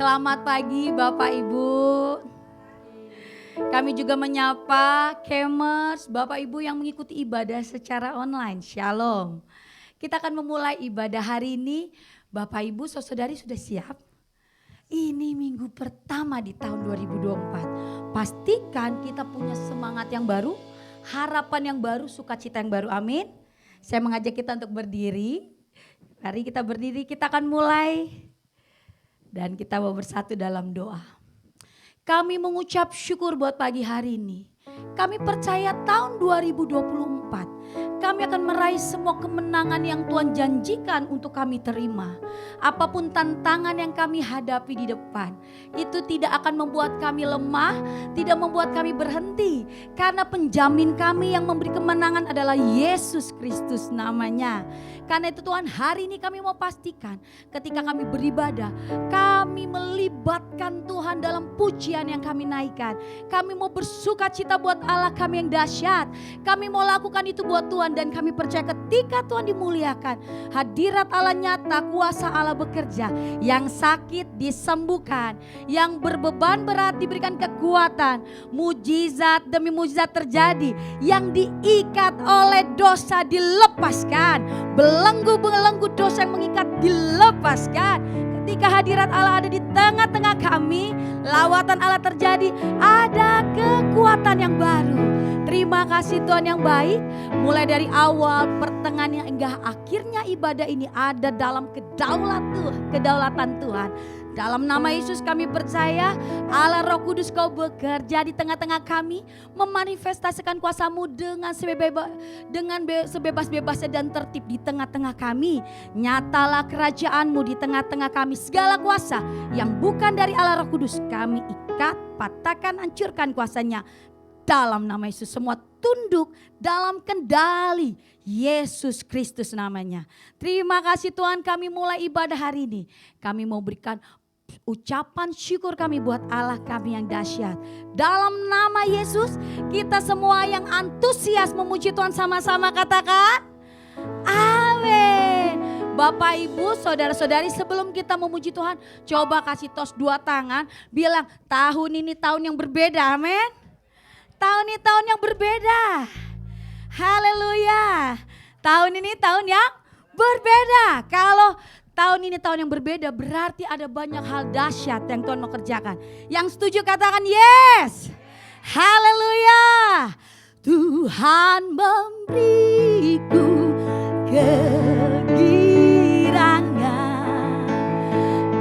Selamat pagi Bapak Ibu. Kami juga menyapa Kemers, Bapak Ibu yang mengikuti ibadah secara online. Shalom. Kita akan memulai ibadah hari ini. Bapak Ibu, saudari sudah siap? Ini minggu pertama di tahun 2024. Pastikan kita punya semangat yang baru, harapan yang baru, sukacita yang baru. Amin. Saya mengajak kita untuk berdiri. Mari kita berdiri, kita akan mulai. Dan kita mau bersatu dalam doa. Kami mengucap syukur buat pagi hari ini. Kami percaya tahun 2024 kami akan meraih semua kemenangan yang Tuhan janjikan untuk kami terima. Apapun tantangan yang kami hadapi di depan, itu tidak akan membuat kami lemah, tidak membuat kami berhenti. Karena penjamin kami yang memberi kemenangan adalah Yesus Kristus namanya. Karena itu Tuhan, hari ini kami mau pastikan ketika kami beribadah, kami melibatkan Tuhan dalam pujian yang kami naikkan. Kami mau bersuka cita buat Allah kami yang dahsyat. Kami mau lakukan itu buat Tuhan, dan kami percaya ketika Tuhan dimuliakan, hadirat Allah nyata, kuasa Allah bekerja. Yang sakit disembuhkan, yang berbeban berat diberikan kekuatan, mujizat demi mujizat terjadi, yang diikat oleh dosa dilepaskan, belenggu-belenggu dosa yang mengikat dilepaskan. Ketika hadirat Allah ada di tengah-tengah kami, lawatan Allah terjadi, ada kekuatan yang baru. Terima kasih Tuhan yang baik, mulai dari awal, pertengahan hingga akhirnya ibadah ini ada dalam kedaulatan Tuhan. Dalam nama Yesus kami percaya, Allah Roh Kudus Kau bekerja di tengah-tengah kami, memanifestasikan kuasa-Mu dengan sebebas-bebasnya dan tertib di tengah-tengah kami. Nyatalah kerajaan-Mu di tengah-tengah kami. Segala kuasa yang bukan dari Allah Roh Kudus kami ikat, patahkan, hancurkan kuasanya. Dalam nama Yesus semua tunduk dalam kendali Yesus Kristus namanya. Terima kasih Tuhan, kami mulai ibadah hari ini. Kami mau berikan ucapan syukur kami buat Allah kami yang dahsyat. Dalam nama Yesus, kita semua yang antusias memuji Tuhan sama-sama katakan amin. Bapak Ibu, saudara-saudari, sebelum kita memuji Tuhan, coba kasih tos 2 tangan, bilang tahun ini tahun yang berbeda, amin. Tahun ini tahun yang berbeda. Haleluya. Tahun ini tahun yang berbeda. Kalau tahun ini tahun yang berbeda, berarti ada banyak hal dahsyat yang Tuhan mau kerjakan. Yang setuju katakan yes. Haleluya. Tuhan memberiku kegirangan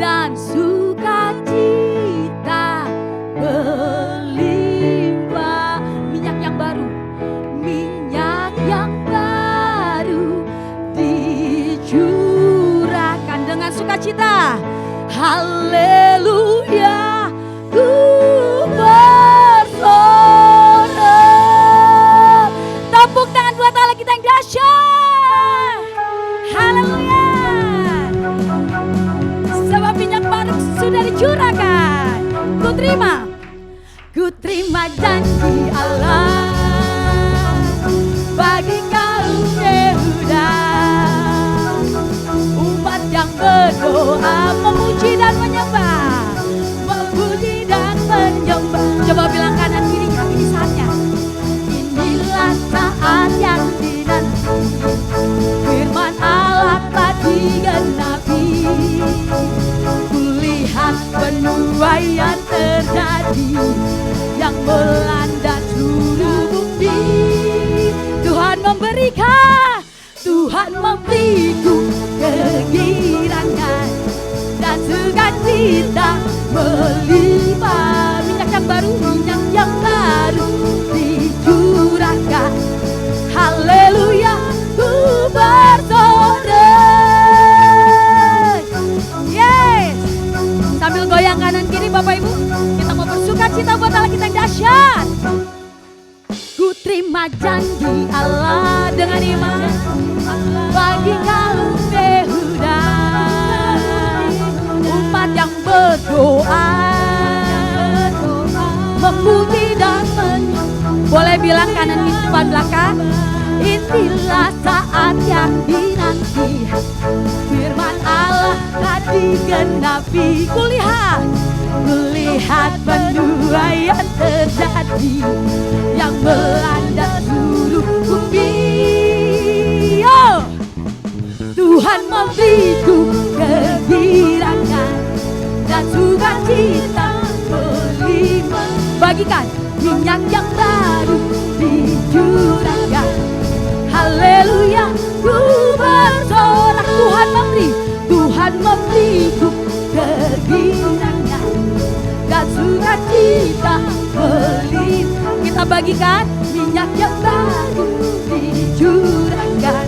dan sukacita berlimpah. Minyak yang baru dicurahkan dengan sukacita. Haleluya, ku bersorak. Tepuk tangan buat Allah kita yang dahsyat. Haleluya. Sebab minyak baru sudah dicurahkan. Ku terima janji Allah bagi kaum Yehuda, umat yang berdoa, memuji dan menyembah, memuji dan menyembah. Coba bilang kanan kirinya, ini saatnya. Inilah saat yang dinanti, firman Allah telah digenapi. Kulihat penuaian terjadi yang melanda seluruh bumi. Tuhan memberiku kegirangan dan sukacita melimpah. Minyak yang baru dicurahkan. Haleluya, ku bersorak. Yes. Sambil goyang kanan kiri Bapak Ibu, kita mau bersukacita buat Allah kita yang dahsyat. Ku terima janji Allah dengan iman bagi kaum Yehuda, umat yang berdoa, memuji dan menyembah. Boleh bilang kanan di depan belakang. Inilah saat yang dinanti, firman Allah telah digenapi. Kulihat menuai yang terjadi, yang melanda seluruh bumi. Oh, Tuhan memberiku kegembiraan dan sukacita melimpah. Bagikan minyak yang baru dicurahkan. Haleluya, ku bersorak. Tuhan memberiku kegembiraan dan sukacita melimpah. Kita bagikan minyak yang baru dicurahkan.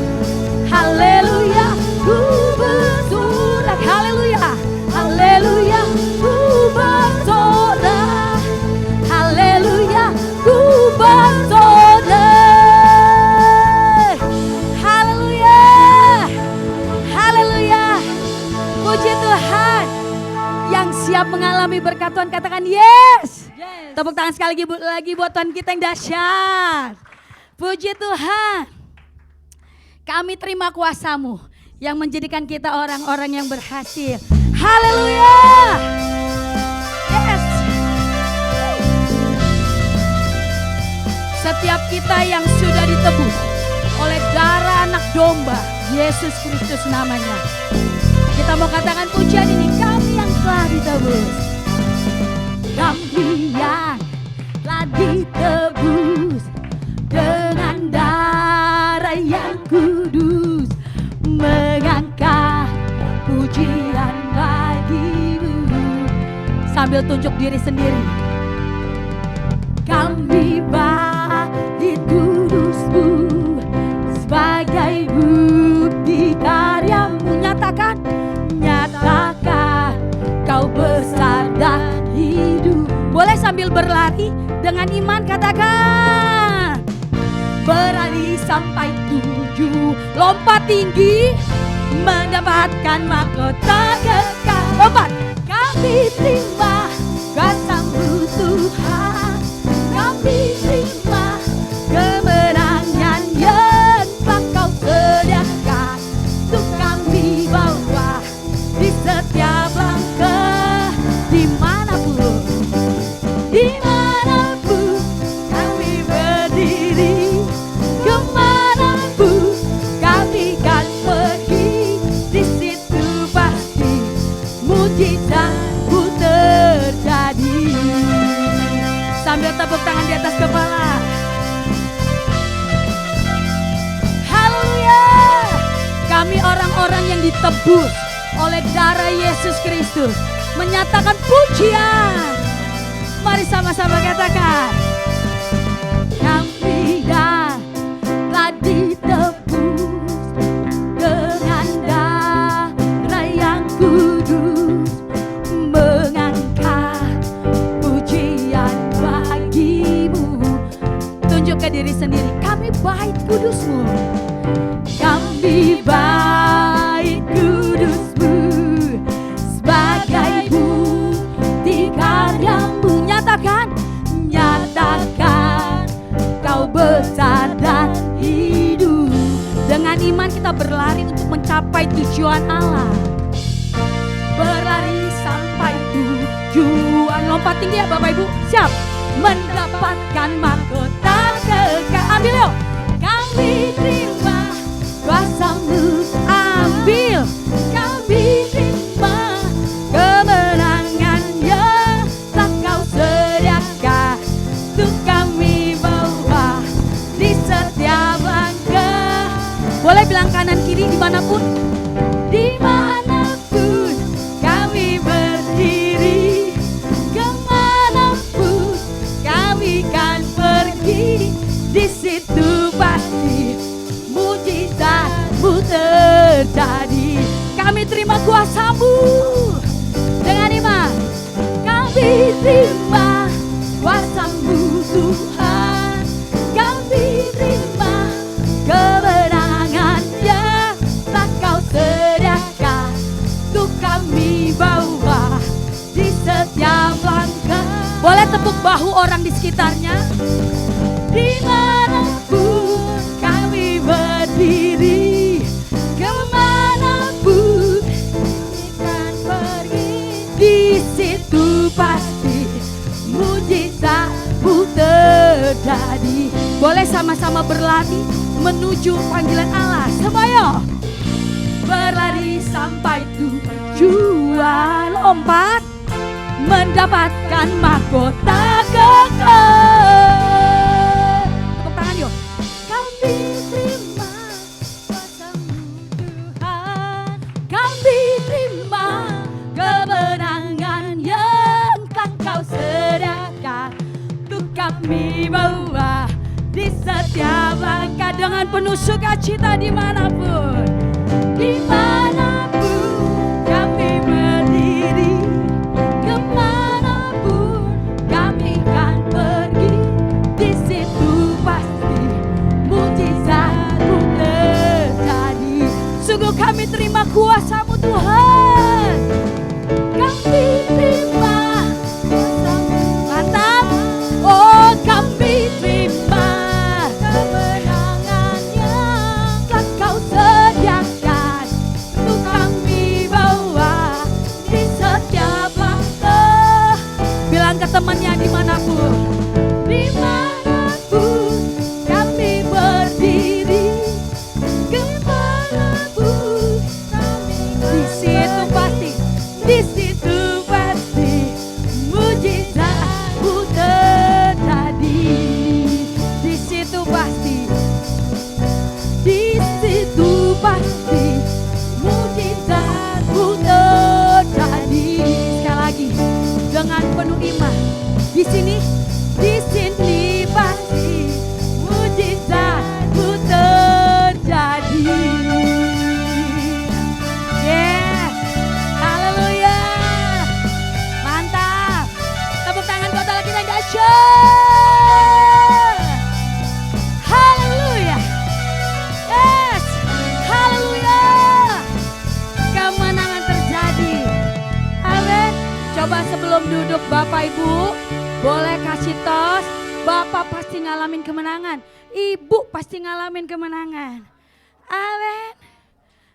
Haleluya, ku bersorak. Haleluya, haleluya, ku bersorak. Haleluya, ku bersorak. Haleluya, haleluya. Puji Tuhan. Yang siap mengalami berkat Tuhan katakan yes. Tepuk tangan sekali lagi buat Tuhan kita yang dahsyat. Puji Tuhan. Kami terima kuasa-Mu yang menjadikan kita orang-orang yang berhasil. Haleluya. Yes. Setiap kita yang sudah ditebus oleh darah anak domba, Yesus Kristus namanya. Kita mau katakan pujian ini, kami yang telah ditebus. Kami yang telah ditebus dengan darah yang kudus, mengangkat pujian bagi-Mu. Sambil tunjuk diri sendiri. Kami bagi kudus-Mu sebagai bukti karya-Mu. Nyatakan Kau besar dan hidup. Boleh sambil berlari dengan iman katakan. Berlari sampai tujuh, lompat tinggi, mendapatkan mahkota kekal. Lompat. Kami terima kuasa-Mu Tuhan, kami terima kemenangan yang telah Kau sediakan untuk kami bawa di setiap langkah. Dimanapun kami berdiri, kemanapun kami kan pergi, di situ pasti mujizat-Mu terjadi. Sambil tepuk tangan di atas kepala. Haleluya. Kami orang-orang yang ditebus oleh darah Yesus Kristus, menyatakan pujian. Mari sama-sama katakan. Kami telah ditebus dengan darah yang kudus, mengangkat pujian bagi-Mu. Tunjuk ke diri sendiri, kami bait kudus-Mu. Kami bait kudus-Mu sebagai bukti karya-Mu. Nyatakan Kau besar dan hidup. Dengan iman kita berlari untuk mencapai tujuan Allah. Berlari sampai tujuan. Lompat tinggi ya Bapak Ibu. Siap. Mendapatkan mahkota kekal. Ambil yuk. Kami terima kuasa-Mu. Ambil. Kami terima kemenangan yang telah Kau sediakan untuk kami bawa di setiap langkah. Boleh bilang kanan kiri dimanapun. Dimanapun kami berdiri, kemanapun kami kan pergi, di situ pasti mujizat-Mu terjadi. Kami terima kuasa-Mu dengan iman. Kami terima kuasa-Mu Tuhan, kami terima kemenangan yang telah Kau sediakan untuk kami bawa di setiap langkah. Boleh tepuk bahu orang di sekitarnya. Dimanapun kami berdiri, kemanapun Boleh sama-sama berlari menuju panggilan Allah. Semuanya berlari sampai tujuan, lompat mendapatkan mahkota kekal. Tepuk tangan yuk. Kami terima kuasa-Mu Tuhan, kami terima kemenangan yang kan Kau sediakan untuk kami bawa di setiap langkah dengan penuh sukacita dimanapun. Dimanapun kami berdiri, kemanapun kami kan pergi, di situ pasti mujizat-Mu terjadi. Sungguh kami terima kuasa-Mu Tuhan, kami terima kuasa-Mu. Mantap. Oh, kami terima kemenangan yang kan Kau sediakan untuk kami bawa di setiap langkah. Bilang ke temannya dimanapun, dimanapun kami berdiri, kemanapun kami di situ pasti, di situ pasti mujizat-Mu terjadi. Di situ pasti, di situ pasti mujizat-Mu terjadi. Sekali lagi dengan penuh iman. Di sini pasti mujizat-Mu terjadi. Yes, haleluya, mantap. Tepuk tangan buat Allah kita yang dahsyat. Haleluya. Yes, haleluya. Kemenangan terjadi. Amin. Coba sebelum duduk Bapak Ibu, boleh kasih tos. Bapak pasti ngalamin kemenangan, Ibu pasti ngalamin kemenangan. Amin.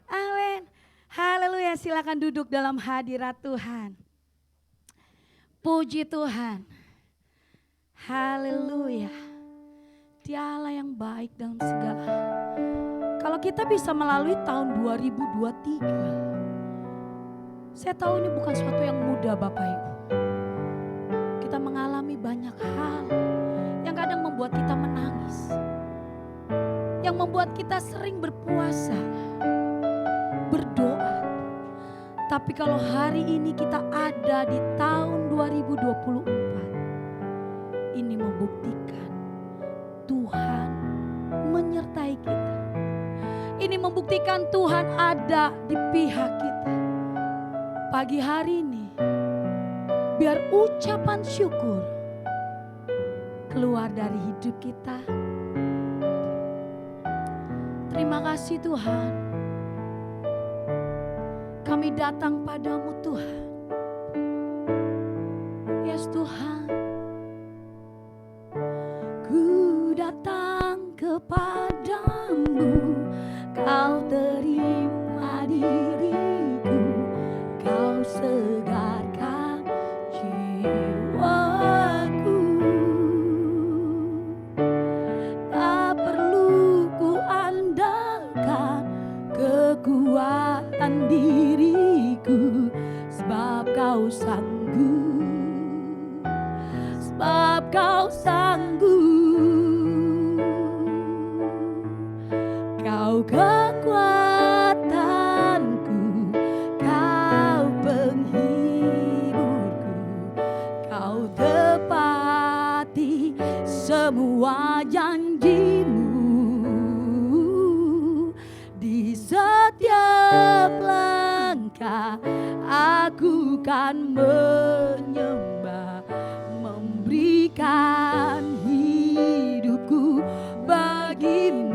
Amin. Haleluya, silakan duduk dalam hadirat Tuhan. Puji Tuhan. Haleluya. Dia Allah yang baik dalam segala. Kalau kita bisa melalui tahun 2023, saya tahu ini bukan sesuatu yang mudah Bapak Ibu. Kita mengalami banyak hal yang kadang membuat kita menangis, yang membuat kita sering berpuasa, berdoa. Tapi kalau hari ini kita ada di tahun 2024, ini membuktikan Tuhan menyertai kita. Ini membuktikan Tuhan ada di pihak kita. Pagi hari ini, biar ucapan syukur keluar dari hidup kita. Terima kasih Tuhan. Kami datang padamu Tuhan. Yes Tuhan. Ku datang kepadamu, Kau terima diriku, Kau segarkan jiwaku. Tak perlu ku andalkan kekuatan diriku, sebab Kau sanggup, sebab Kau sanggup. Kau kekuatanku, Kau penghiburku, Kau tepati semua janjimu. Di setiap langkah aku kan menyembah, memberikan hidupku bagimu.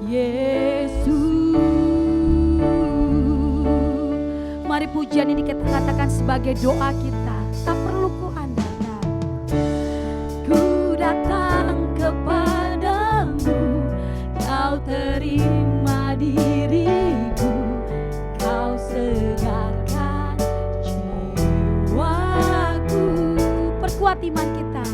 Yesus. Mari pujian ini kita katakan sebagai doa kita. Tak perlu ku andalkan. Ku datang kepadamu, Kau terima diriku, Kau segarkan jiwaku. Perkuat iman kita.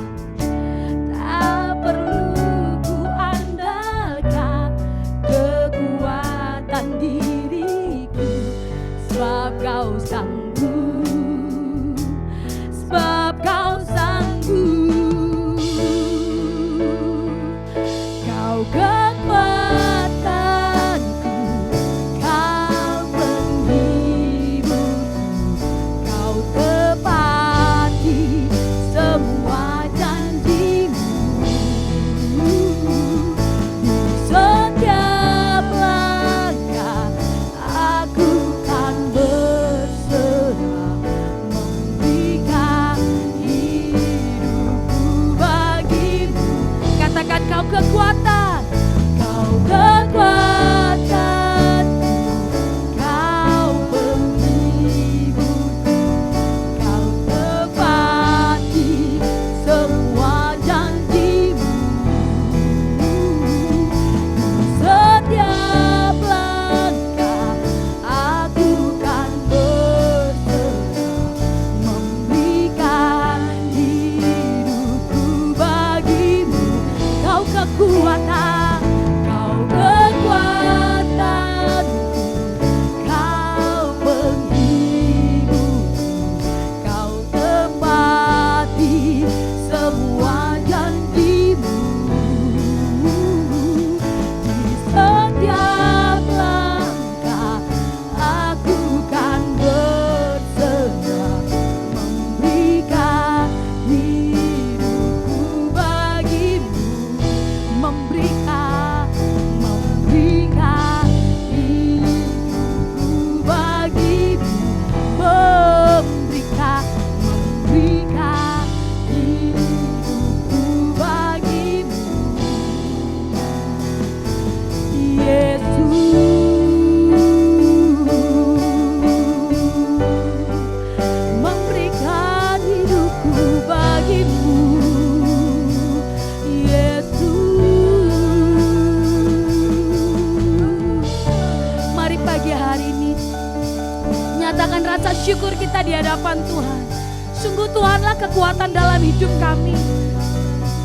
hadapan Tuhan. Sungguh Tuhanlah kekuatan dalam hidup kami.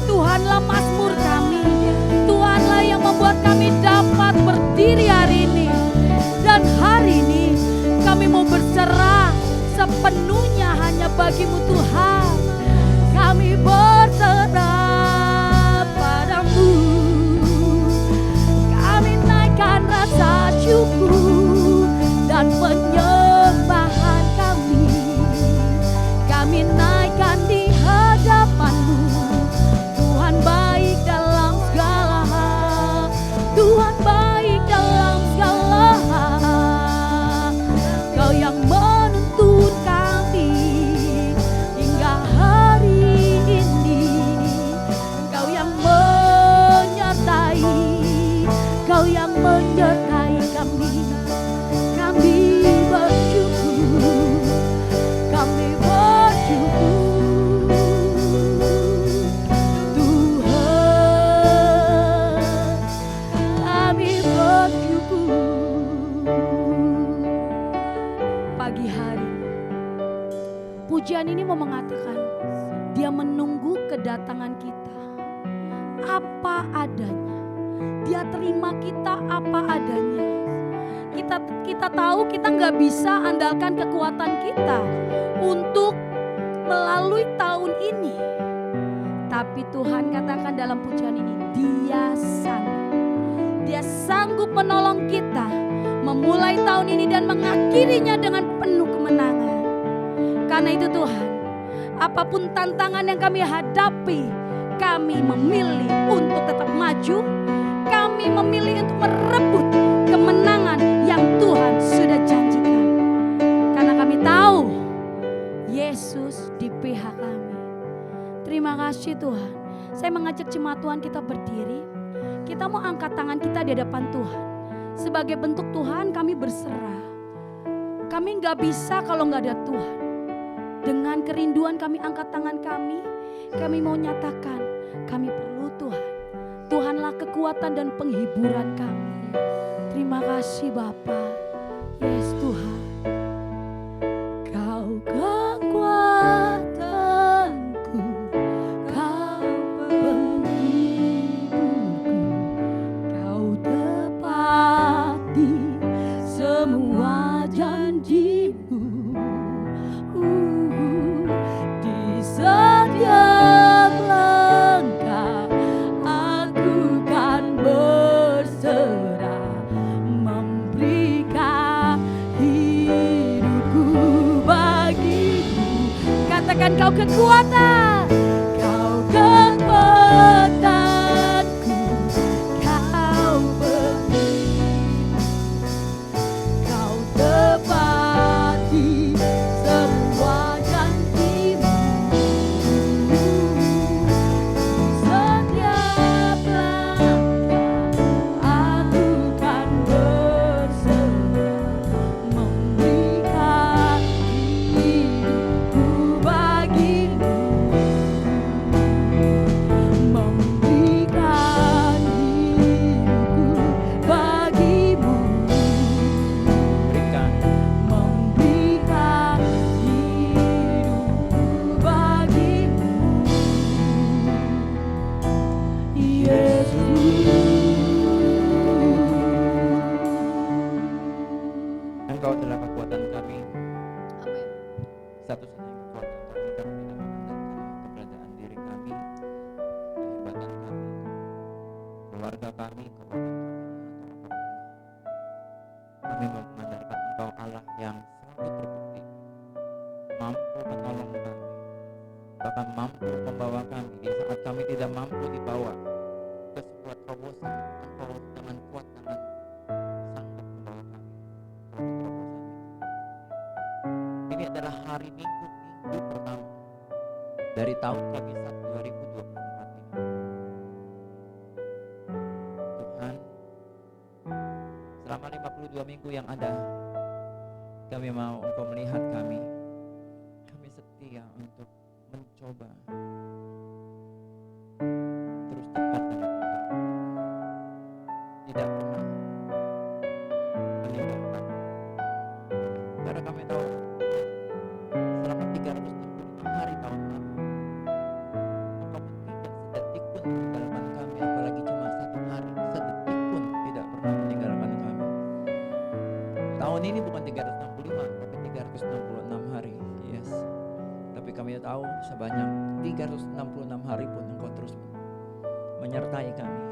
Tuhanlah mazmur kami. Tuhanlah yang membuat kami dapat berdiri hari ini. Dan hari ini kami mau berserah sepenuhnya hanya bagimu Tuhan. Kami berserah padamu. Kami naikkan rasa syukur dan penyembahan kami. Kami naikkan di hadapanmu. Tuhan baik dalam segala hal. Tuhan baik dalam segala hal. Kau yang menuntun kami hingga hari ini. Kau yang menyertai. Kau yang menyertai kami. Kami bersyukur. Kami bersyukur. Tuhan, kami bersyukur. Pagi hari, pujian ini mau mengatakan dia menunggu kedatangan kita apa adanya. Dia terima kita apa adanya. Kita tahu kita nggak bisa andalkan kekuatan kita untuk melalui tahun ini. Tapi Tuhan katakan dalam pujian ini, Dia sanggup. Dia sanggup menolong kita memulai tahun ini dan mengakhirinya dengan penuh kemenangan. Karena itu Tuhan, apapun tantangan yang kami hadapi, kami memilih untuk tetap maju. Kami memilih untuk merebut kemenangan yang Tuhan sudah janjikan. Karena kami tahu Yesus di pihak kami. Terima kasih Tuhan. Saya mengajak jemaat Tuhan kita berdiri. Kita mau angkat tangan kita di hadapan Tuhan. Sebagai bentuk Tuhan kami berserah. Kami gak bisa kalau gak ada Tuhan. Dengan kerinduan kami angkat tangan kami. Kami mau nyatakan kami perlu Tuhan. Tuhanlah kekuatan dan penghiburan kami. Terima kasih Bapa. Yes Tuhan. Kau kekuatanku, Kau penghiburku, Kau tepati semua janjimu. Di setiap langkah aku kan berserah, memberikan hidupku bagimu. Katakan kau kekuatan, kau kekuatanku, kau penghiburku, kau tepati semua janjimu. Setiap langkah aku kan berserah, memberikan hidupku bagimu, memberikan hidupku bagimu, memberikan hidupku bagimu, Yesus. Engkau adalah kekuatan kami. Satu-satunya kekuatan kami. Kami tidak mengandalkan keberadaan diri kami, kehebatan kami, keluarga kami, kekuatan kami. Kami mengandalkan Engkau Allah yang selalu terbukti, mampu menolong kami, bahkan mampu membawa kami di saat kami tidak mampu dibawa ke sebuah terobosan. Engkau dengan kuat tangan sanggup membawa kami ke terobosan itu. Ini adalah hari Minggu pertama dari tahun Kabisat 2024 ini. Tuhan, selama 52 minggu yang ada, kami mau Engkau melihat kami. Kami setia untuk mencoba terus dekat dengan Engkau. Tidak pernah meninggalkan. Karena kami tahu kami tahu sebanyak 366 hari pun Engkau terus menyertai kami.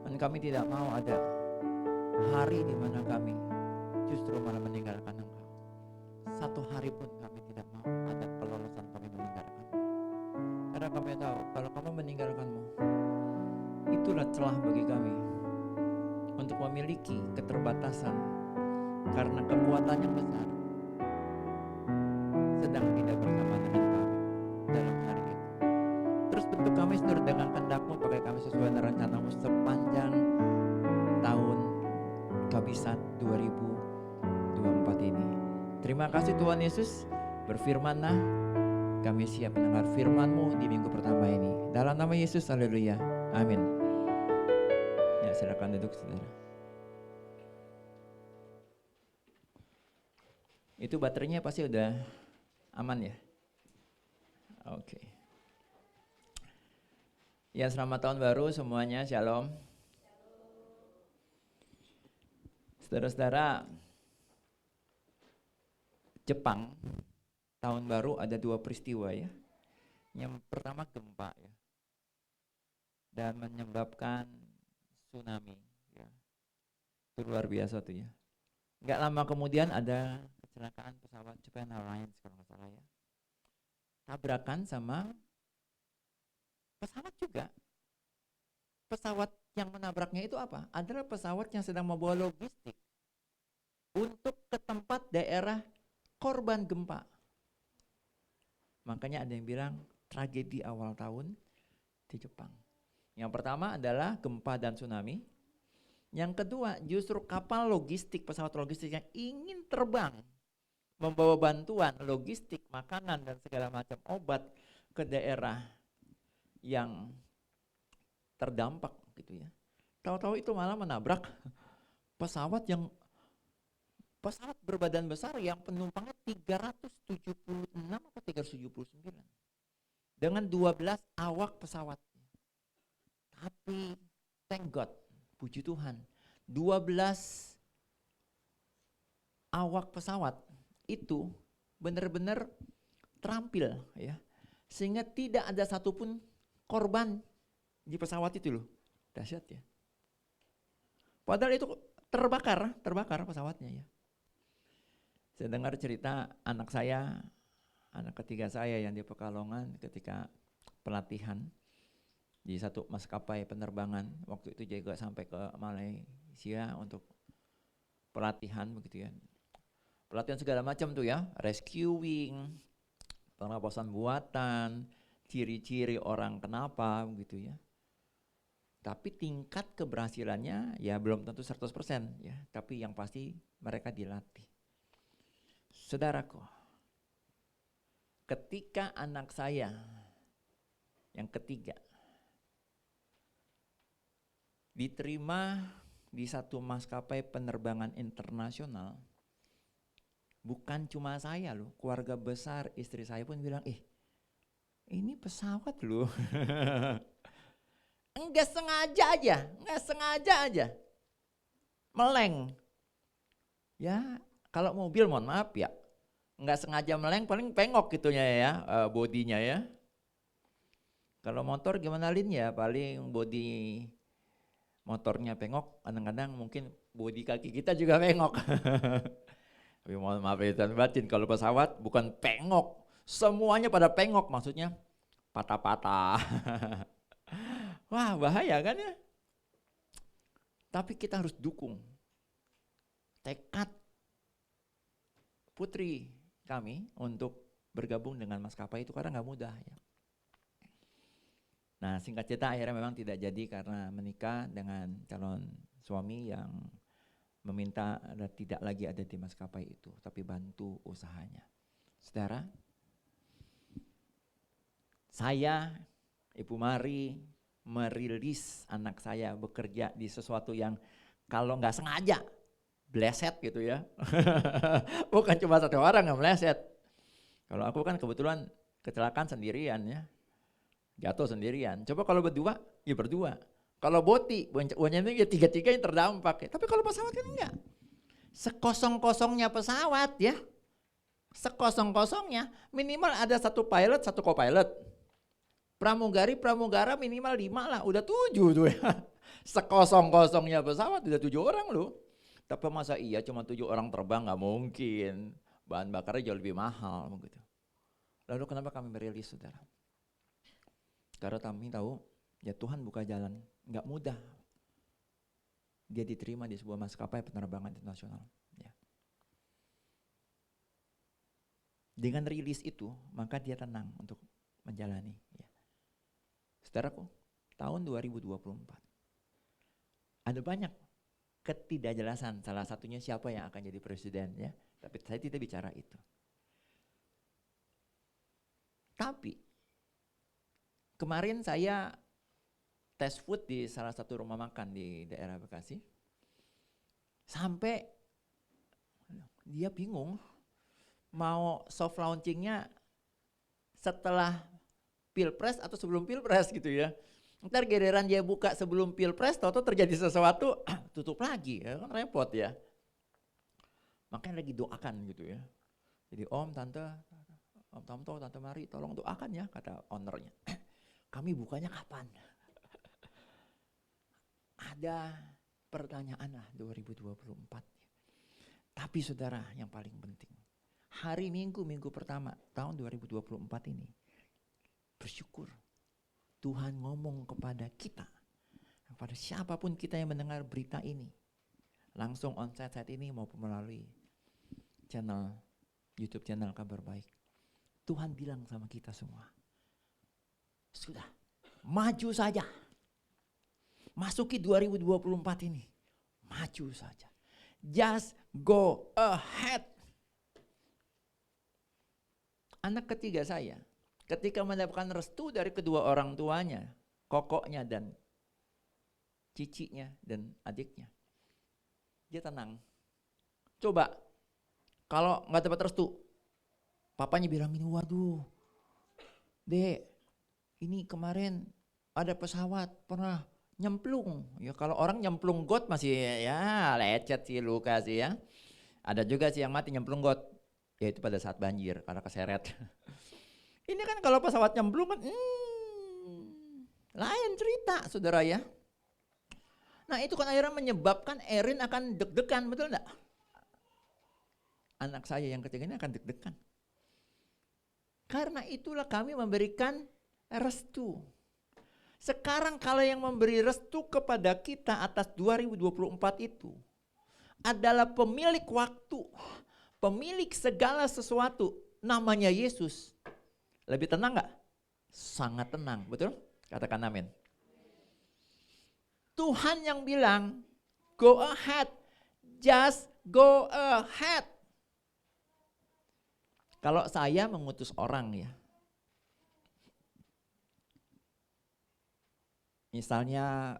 Dan kami tidak mau ada hari di mana kami justru malah meninggalkan Engkau. Satu hari pun kami tidak mau ada kelolosan kami meninggalkan. Karena kami tahu kalau kami meninggalkan-Mu, itulah celah bagi kami untuk memiliki keterbatasan karena kekuatan yang besar sedang tidak bersama dengan kami dalam hari itu. Terus bentuk kami seturut dengan kehendak-Mu, pakai kami sesuai dengan rencana-Mu sepanjang tahun Kabisat 2024 ini. Terima kasih Tuhan Yesus, berfirman-Nah, kami siap mendengar firman-Mu di minggu pertama ini. Dalam nama Yesus, haleluya, amin. Ya, silakan duduk saudara. Itu baterainya pasti udah aman ya? Oke. Ya, selamat tahun baru semuanya, shalom. Saudara-saudara, Jepang tahun baru ada 2 peristiwa ya. Yang pertama gempa ya, dan menyebabkan tsunami ya. Itu luar biasa tuh ya. Nggak lama kemudian ada kecelakaan pesawat Japan Airlines kalau nggak salah ya. Tabrakan sama pesawat juga. Pesawat yang menabraknya itu apa? Adalah pesawat yang sedang membawa logistik untuk ke tempat daerah korban gempa. Makanya ada yang bilang tragedi awal tahun di Jepang. Yang pertama adalah gempa dan tsunami. Yang kedua justru kapal logistik, pesawat logistik yang ingin terbang membawa bantuan logistik, makanan dan segala macam obat ke daerah yang terdampak gitu ya. Tahu-tahu itu malah menabrak pesawat berbadan besar yang penumpangnya 376 atau 379 dengan 12 awak pesawat. Tapi thank God, puji Tuhan, 12 awak pesawat itu benar-benar terampil ya, sehingga tidak ada satupun korban di pesawat itu loh. Dahsyat ya. Padahal itu terbakar pesawatnya ya. Saya dengar cerita anak ketiga saya yang di Pekalongan ketika pelatihan di satu maskapai penerbangan. Waktu itu juga sampai ke Malaysia untuk pelatihan begitu ya. Pelatihan segala macam tuh ya, rescuing, perampasan buatan, ciri-ciri orang kenapa begitu ya. Tapi tingkat keberhasilannya ya belum tentu 100% ya, tapi yang pasti mereka dilatih. Saudaraku, ketika anak saya yang ketiga diterima di satu maskapai penerbangan internasional, bukan cuma saya loh, keluarga besar istri saya pun bilang, ini pesawat loh. Enggak sengaja aja meleng. Ya, kalau mobil mohon maaf ya, enggak sengaja meleng paling pengok gitunya ya, bodinya ya. Kalau motor gimana Lin ya, paling bodi motornya pengok, kadang-kadang mungkin bodi kaki kita juga pengok. Tapi mohon maaf ya dan batin, kalau pesawat bukan pengok, semuanya pada pengok, maksudnya patah-patah. Wah bahaya kan ya. Tapi kita harus dukung tekad putri kami untuk bergabung dengan maskapai itu karena gak mudah ya. Nah singkat cerita akhirnya memang tidak jadi karena menikah dengan calon suami yang meminta tidak lagi ada di maskapai itu, tapi bantu usahanya. Saudara, saya, Ibu Mari, merilis anak saya bekerja di sesuatu yang kalau nggak sengaja bleset gitu ya. Bukan cuma satu orang yang meleset. Kalau aku kan kebetulan kecelakaan sendirian ya, jatuh sendirian. Coba kalau berdua, ya berdua. Kalau boti, boncengan ya tiga-tiga yang terdampak. Ya. Tapi kalau pesawat kan enggak. Sekosong-kosongnya pesawat ya, Sekosong-kosongnya minimal ada satu pilot, satu co-pilot. Pramugara minimal 5 lah, udah 7 tuh ya. Sekosong-kosongnya pesawat udah 7 orang loh. Tapi masa iya cuma 7 orang terbang, nggak mungkin. Bahan bakarnya jauh lebih mahal begitu. Lalu kenapa kami merilis, saudara? Karena kami tahu ya Tuhan buka jalan, nggak mudah. Dia diterima di sebuah maskapai penerbangan internasional. Ya. Dengan rilis itu, maka dia tenang untuk menjalani. Ya. Saudaraku, tahun 2024 ada banyak ketidakjelasan. Salah satunya siapa yang akan jadi presiden, ya. Tapi saya tidak bicara itu. Tapi kemarin saya tes food di salah satu rumah makan di daerah Bekasi. Sampai dia bingung mau soft launchingnya setelah Pilpres atau sebelum Pilpres gitu ya. Ntar giliran dia buka sebelum Pilpres, tahu-tahu terjadi sesuatu, tutup lagi, ya kan repot ya. Makanya lagi doakan gitu ya. Jadi Om, Tante, Om Tomto, Tante Mari, tolong doakan ya, kata ownernya. Kami bukanya kapan? Ada pertanyaan lah 2024. Tapi saudara, yang paling penting, hari Minggu pertama tahun 2024 ini, bersyukur Tuhan ngomong kepada kita, kepada siapapun kita yang mendengar berita ini, langsung onsite saat ini maupun melalui channel YouTube channel Kabar Baik. Tuhan bilang sama kita semua, sudah, maju saja. Masuki 2024 ini, maju saja. Just go ahead. Anak ketiga saya, ketika mendapatkan restu dari kedua orang tuanya, kokoknya dan cicinya dan adiknya, dia tenang. Coba, kalau nggak dapat restu, papanya bilang ini, waduh, Dek, ini kemarin ada pesawat pernah nyemplung. Ya kalau orang nyemplung got masih ya lecet sih, luka sih ya. Ada juga sih yang mati nyemplung got, yaitu pada saat banjir karena keseret. Ini kan kalau pesawat nyemplung kan, lain cerita saudara ya. Nah itu kan akhirnya menyebabkan Erin akan deg-degan, betul enggak? Anak saya yang ketiga ini akan deg-degan. Karena itulah kami memberikan restu. Sekarang kalau yang memberi restu kepada kita atas 2024 itu adalah pemilik waktu, pemilik segala sesuatu, namanya Yesus. Lebih tenang gak? Sangat tenang, betul? Katakan amin. Tuhan yang bilang, go ahead, just go ahead. Kalau saya mengutus orang ya, misalnya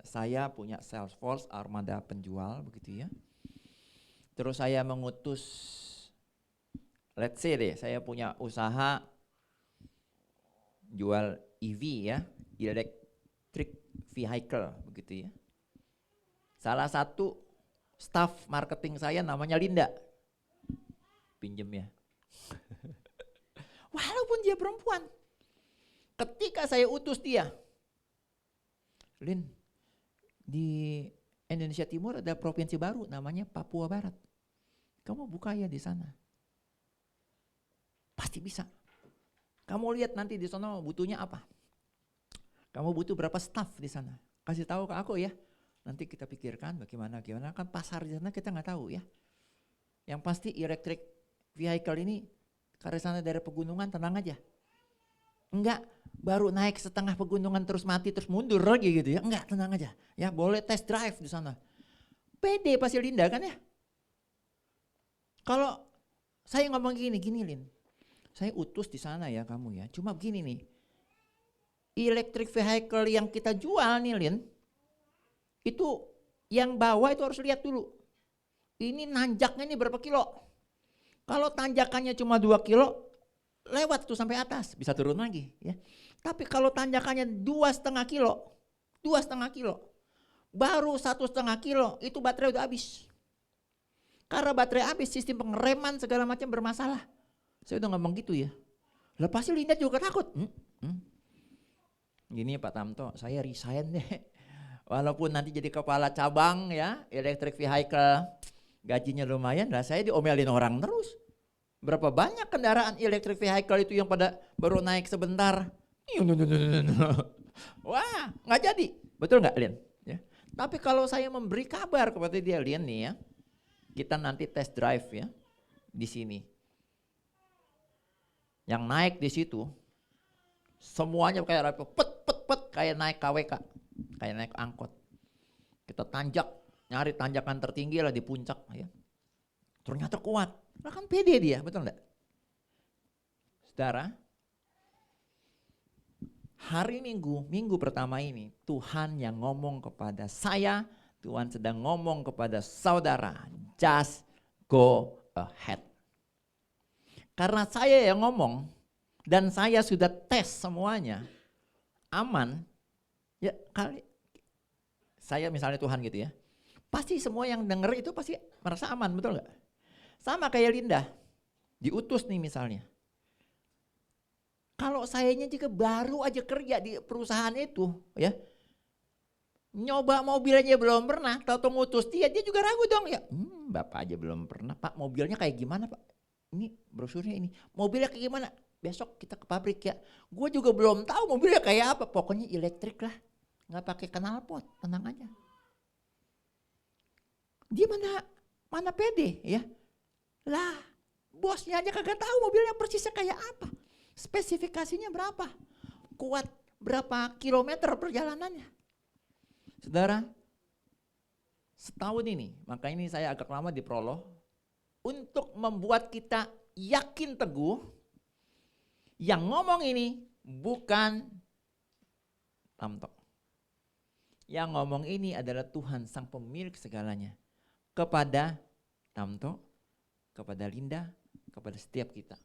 saya punya Salesforce armada penjual begitu ya. Terus saya mengutus, let's say deh, saya punya usaha jual EV ya, electric vehicle begitu ya. Salah satu staff marketing saya namanya Linda, pinjem ya. Walaupun dia perempuan, ketika saya utus dia, Lin, di Indonesia Timur ada provinsi baru namanya Papua Barat. Kamu buka ya di sana. Pasti bisa. Kamu lihat nanti di sana butuhnya apa. Kamu butuh berapa staff di sana. Kasih tahu ke aku ya. Nanti kita pikirkan bagaimana kan pasar di sana kita nggak tahu ya. Yang pasti electric vehicle ini karena sana daerah pegunungan, tenang aja. Enggak baru naik setengah pegunungan terus mati terus mundur lagi gitu ya. Enggak, tenang aja. Ya boleh test drive di sana. Pede pasti Linda kan ya. Kalau saya ngomong gini Lin. Saya utus di sana ya kamu ya. Cuma begini nih. Electric vehicle yang kita jual nih Lin. Itu yang bawah itu harus lihat dulu. Ini nanjaknya nih berapa kilo. Kalau tanjakannya cuma 2 kilo, lewat tuh sampai atas, bisa turun lagi ya. Tapi kalau tanjakannya 2,5 kilo, baru 1,5 kilo itu baterai udah habis. Karena baterai habis, sistem pengereman segala macam bermasalah. Saya udah ngomong gitu ya. Lah pasti Linda juga takut. Gini Pak Tamto, saya resign deh. Walaupun nanti jadi kepala cabang ya, electric vehicle, gajinya lumayan, lah saya diomelin orang terus. Berapa banyak kendaraan electric vehicle itu yang pada baru naik sebentar. Wah, nggak jadi. Betul nggak, Lin? Ya. Tapi kalau saya memberi kabar kepada dia, Lin nih ya, kita nanti test drive ya di sini. Yang naik di situ semuanya kayak pet kayak naik KWK, kayak naik angkot. Kita tanjak, nyari tanjakan tertinggi lah di puncak ya. Ternyata kuat. Nah kan pede dia, betul enggak? Saudara, hari Minggu pertama ini Tuhan yang ngomong kepada saya, Tuhan sedang ngomong kepada saudara, just go ahead. Karena saya yang ngomong dan saya sudah tes semuanya, aman, ya kali saya misalnya Tuhan gitu ya, pasti semua yang denger itu pasti merasa aman, betul nggak? Sama kayak Linda, diutus nih misalnya. Kalau sayanya juga baru aja kerja di perusahaan itu, ya, nyoba mobilnya belum pernah, tahu ngutus dia juga ragu dong ya. Bapak aja belum pernah, Pak mobilnya kayak gimana Pak? Ini brosurnya ini, mobilnya kayak gimana? Besok kita ke pabrik ya. Gue juga belum tahu mobilnya kayak apa, pokoknya elektrik lah, nggak pakai knalpot, tenang aja. Dia mana pede ya? Lah, bosnya aja kagak tahu mobilnya persisnya kayak apa, spesifikasinya berapa, kuat berapa kilometer perjalanannya. Saudara, setahun ini, maka ini saya agak lama di prolog, untuk membuat kita yakin teguh, yang ngomong ini bukan Tamto. Yang ngomong ini adalah Tuhan sang pemilik segalanya. Kepada Tamto, kepada Linda, kepada setiap kita.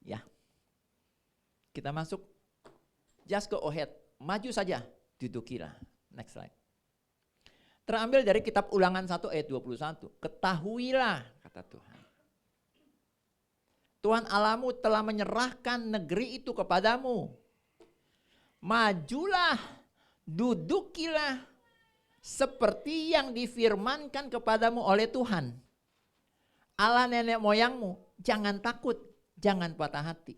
Ya, kita masuk, just go ahead, maju saja, dudukilah. Next slide. Terambil dari kitab Ulangan 1 ayat 21. Ketahuilah, kata Tuhan. Tuhan Allahmu telah menyerahkan negeri itu kepadamu. Majulah, dudukilah, seperti yang difirmankan kepadamu oleh Tuhan. Allah nenek moyangmu, jangan takut, jangan patah hati.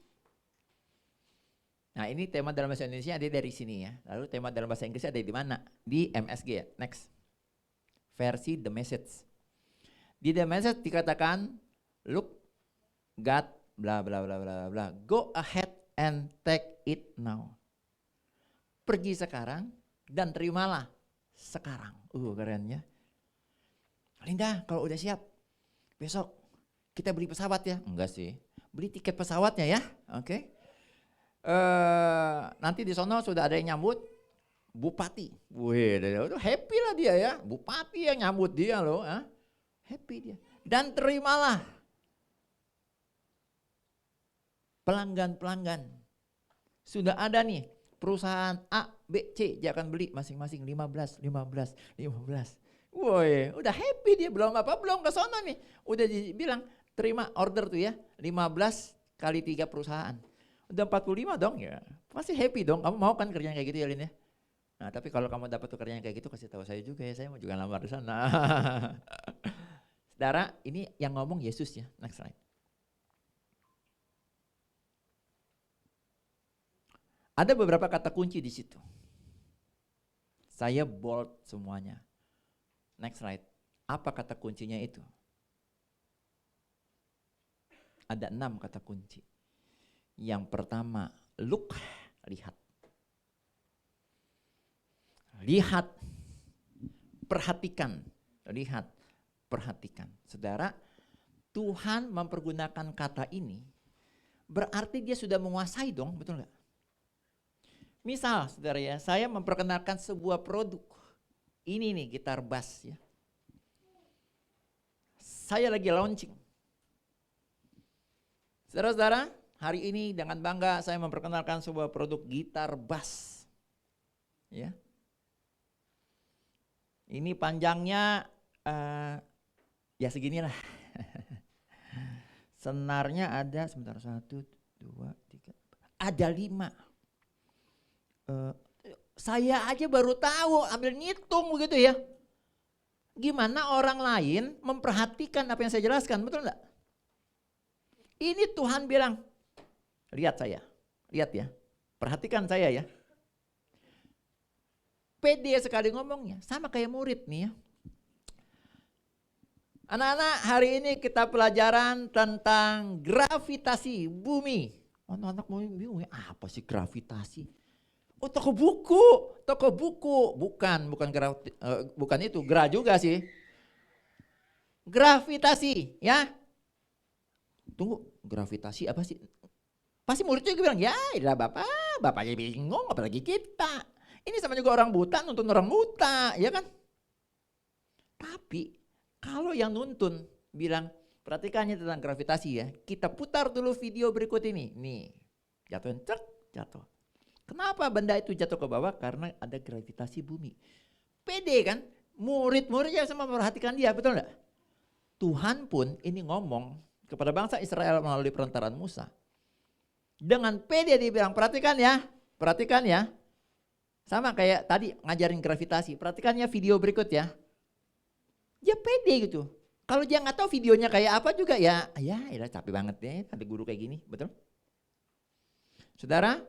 Nah ini tema dalam bahasa Indonesia ada dari sini ya. Lalu tema dalam bahasa Inggris ada di mana? Di MSG ya. Next. Versi The Message. Di The Message dikatakan, look, God, bla bla bla bla bla. Go ahead and take it now. Pergi sekarang dan terimalah sekarang. Keren ya. Linda, kalau udah siap, besok kita beli pesawat ya? Enggak sih. Beli tiket pesawatnya ya. Oke. Nanti di sono sudah ada yang nyambut bupati. Wih, udah happy lah dia ya. Bupati yang nyambut dia loh. Happy dia. Dan terimalah pelanggan-pelanggan. Sudah ada nih perusahaan A, B, C. Dia akan beli masing-masing 15. Woi, udah happy dia. Belum ke sono nih. Udah dibilang terima order tuh ya. 15 kali 3 perusahaan. Udah 45 dong ya. Pasti happy dong. Kamu mau kan kerjaan kayak gitu ya Lin ya? Nah tapi kalau kamu dapat pekerjaan kayak gitu kasih tahu saya juga ya. Saya mau juga lamar di sana. Saudara, ini yang ngomong Yesus ya. Next slide. Ada beberapa kata kunci di situ. Saya bold semuanya. Next slide. Apa kata kuncinya itu? Ada 6 kata kunci. Yang pertama, look, lihat. Lihat, perhatikan. Lihat, perhatikan. Saudara, Tuhan mempergunakan kata ini, berarti dia sudah menguasai dong, betul nggak? Misal, saudara ya, saya memperkenalkan sebuah produk. Ini nih, gitar bass ya. Saya lagi launching. Saudara-saudara, hari ini dengan bangga saya memperkenalkan sebuah produk gitar bass. Ya. Ini panjangnya Ya seginilah. Senarnya ada sebentar 1, 2, 3, ada 5. Saya aja baru tahu, ambil ngitung begitu ya. Gimana orang lain memperhatikan apa yang saya jelaskan, betul enggak? Ini Tuhan bilang, lihat saya, lihat ya, perhatikan saya ya. Pede sekali ngomongnya, sama kayak murid nih ya. Anak-anak, hari ini kita pelajaran tentang gravitasi bumi. Anak-anak mau bingung, apa sih gravitasi? Oh, toko buku. Bukan itu, gra juga sih. Gravitasi, ya. Tunggu, gravitasi apa sih? Pasti muridnya bilang, ya iyalah bapaknya bingung, apalagi kita. Ini sama juga orang buta nuntun orang buta, ya kan? Tapi kalau yang nuntun bilang, perhatikannya tentang gravitasi ya, kita putar dulu video berikut ini. Nih, jatuhin, jatuh. Kenapa benda itu jatuh ke bawah? Karena ada gravitasi bumi. Pede kan? Murid-muridnya sama memperhatikan dia, betul enggak? Tuhan pun ini ngomong kepada bangsa Israel melalui perantaraan Musa. Dengan pede dia bilang, perhatikan ya. Sama kayak tadi ngajarin gravitasi, perhatikan ya video berikut ya. Dia pede gitu. Kalau dia nggak tahu videonya kayak apa juga ya capek banget deh, ada guru kayak gini, betul? Saudara,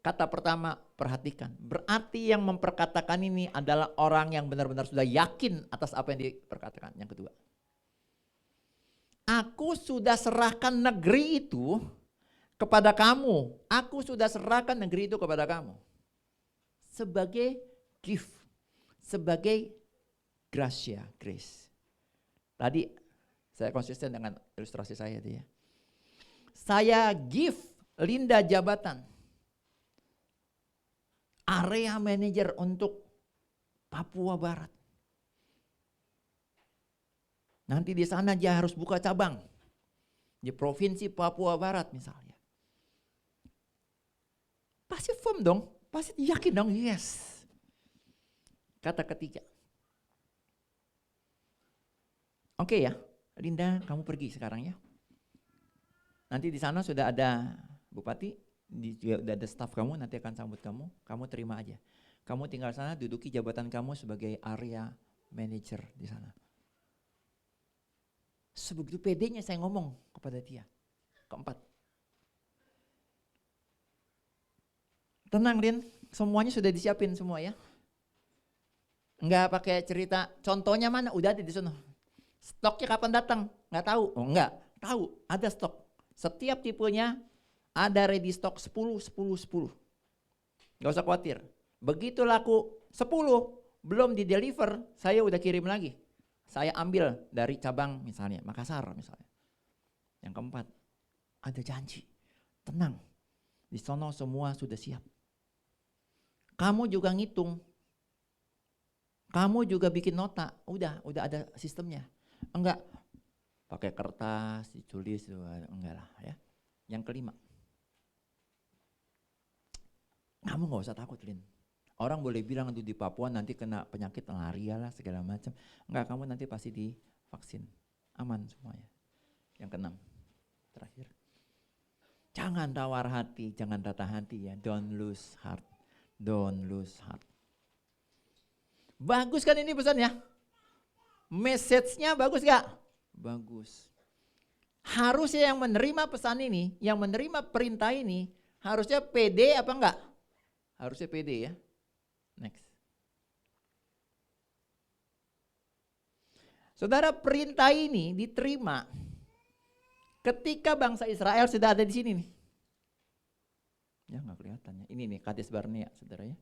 kata pertama perhatikan. Berarti yang memperkatakan ini adalah orang yang benar-benar sudah yakin atas apa yang diperkatakan. Yang kedua, aku sudah serahkan negeri itu kepada kamu. Aku sudah serahkan negeri itu kepada kamu. Sebagai gift, sebagai gracia, grace. Tadi saya konsisten dengan ilustrasi saya tadi ya. Saya give Linda jabatan area manager untuk Papua Barat. Nanti di sana dia harus buka cabang di provinsi Papua Barat misalnya. Pasti firm dong, pasti yakin dong, yes. Kata ketiga. Oke ya, Linda kamu pergi sekarang ya. Nanti di sana sudah ada bupati, sudah ada staf kamu, nanti akan sambut kamu terima aja. Kamu tinggal sana, duduki jabatan kamu sebagai area manager di sana. Sebegitu pedenya saya ngomong kepada dia. Keempat. Tenang Lin, semuanya sudah disiapin semua ya. Enggak pakai cerita, contohnya mana, udah ada di sana. Stoknya kapan datang? Enggak tahu. Oh enggak, tahu, ada stok. Setiap tipenya ada ready stock 10. Enggak usah khawatir. Begitu laku 10, belum di deliver, saya udah kirim lagi. Saya ambil dari cabang misalnya, Makassar misalnya. Yang keempat, ada janji. Tenang, di sono semua sudah siap. Kamu juga ngitung. Kamu juga bikin nota, udah ada sistemnya. Enggak, pakai kertas, ditulis, enggak lah ya. Yang kelima, kamu gak usah takut Lin. Orang boleh bilang di Papua nanti kena penyakit malaria lah segala macam. Enggak, kamu nanti pasti divaksin. Aman semuanya. Yang keenam, terakhir. Jangan tawar hati, jangan patah hati ya. Don't lose heart. Don't lose heart. Bagus kan ini pesannya? Message-nya bagus gak? Bagus. Harusnya yang menerima pesan ini, yang menerima perintah ini, harusnya pede apa enggak? Harusnya pede ya. Next. Saudara, perintah ini diterima ketika bangsa Israel sudah ada di sini nih. Ya nggak kelihatannya. Ini nih Kades Barnea, saudara ya.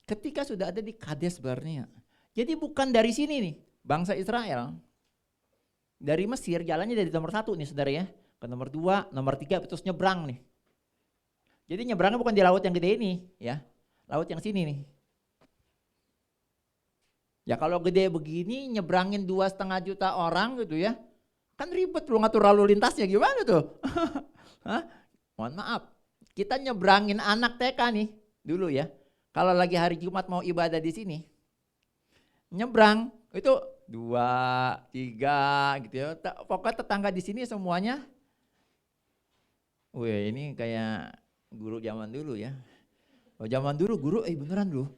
Ketika sudah ada di Kades Barnea. Jadi bukan dari sini nih, bangsa Israel. Dari Mesir jalannya dari nomor 1 nih saudara ya. Ke nomor 2, nomor 3 terus nyebrang nih. Jadi nyebrangnya bukan di laut yang gede ini ya. Laut yang sini nih. Ya kalau gede begini nyebrangin 2,5 juta orang gitu ya. Kan ribet lu ngatur lalu lintasnya gimana tuh? Hah? Mohon maaf. Kita nyebrangin anak TK nih dulu ya. Kalau lagi hari Jumat mau ibadah di sini. Nyebrang Itu 2, 3 gitu ya. Pokoknya tetangga di sini semuanya, wih ini kayak guru zaman dulu ya. Oh, zaman dulu guru, beneran dulu.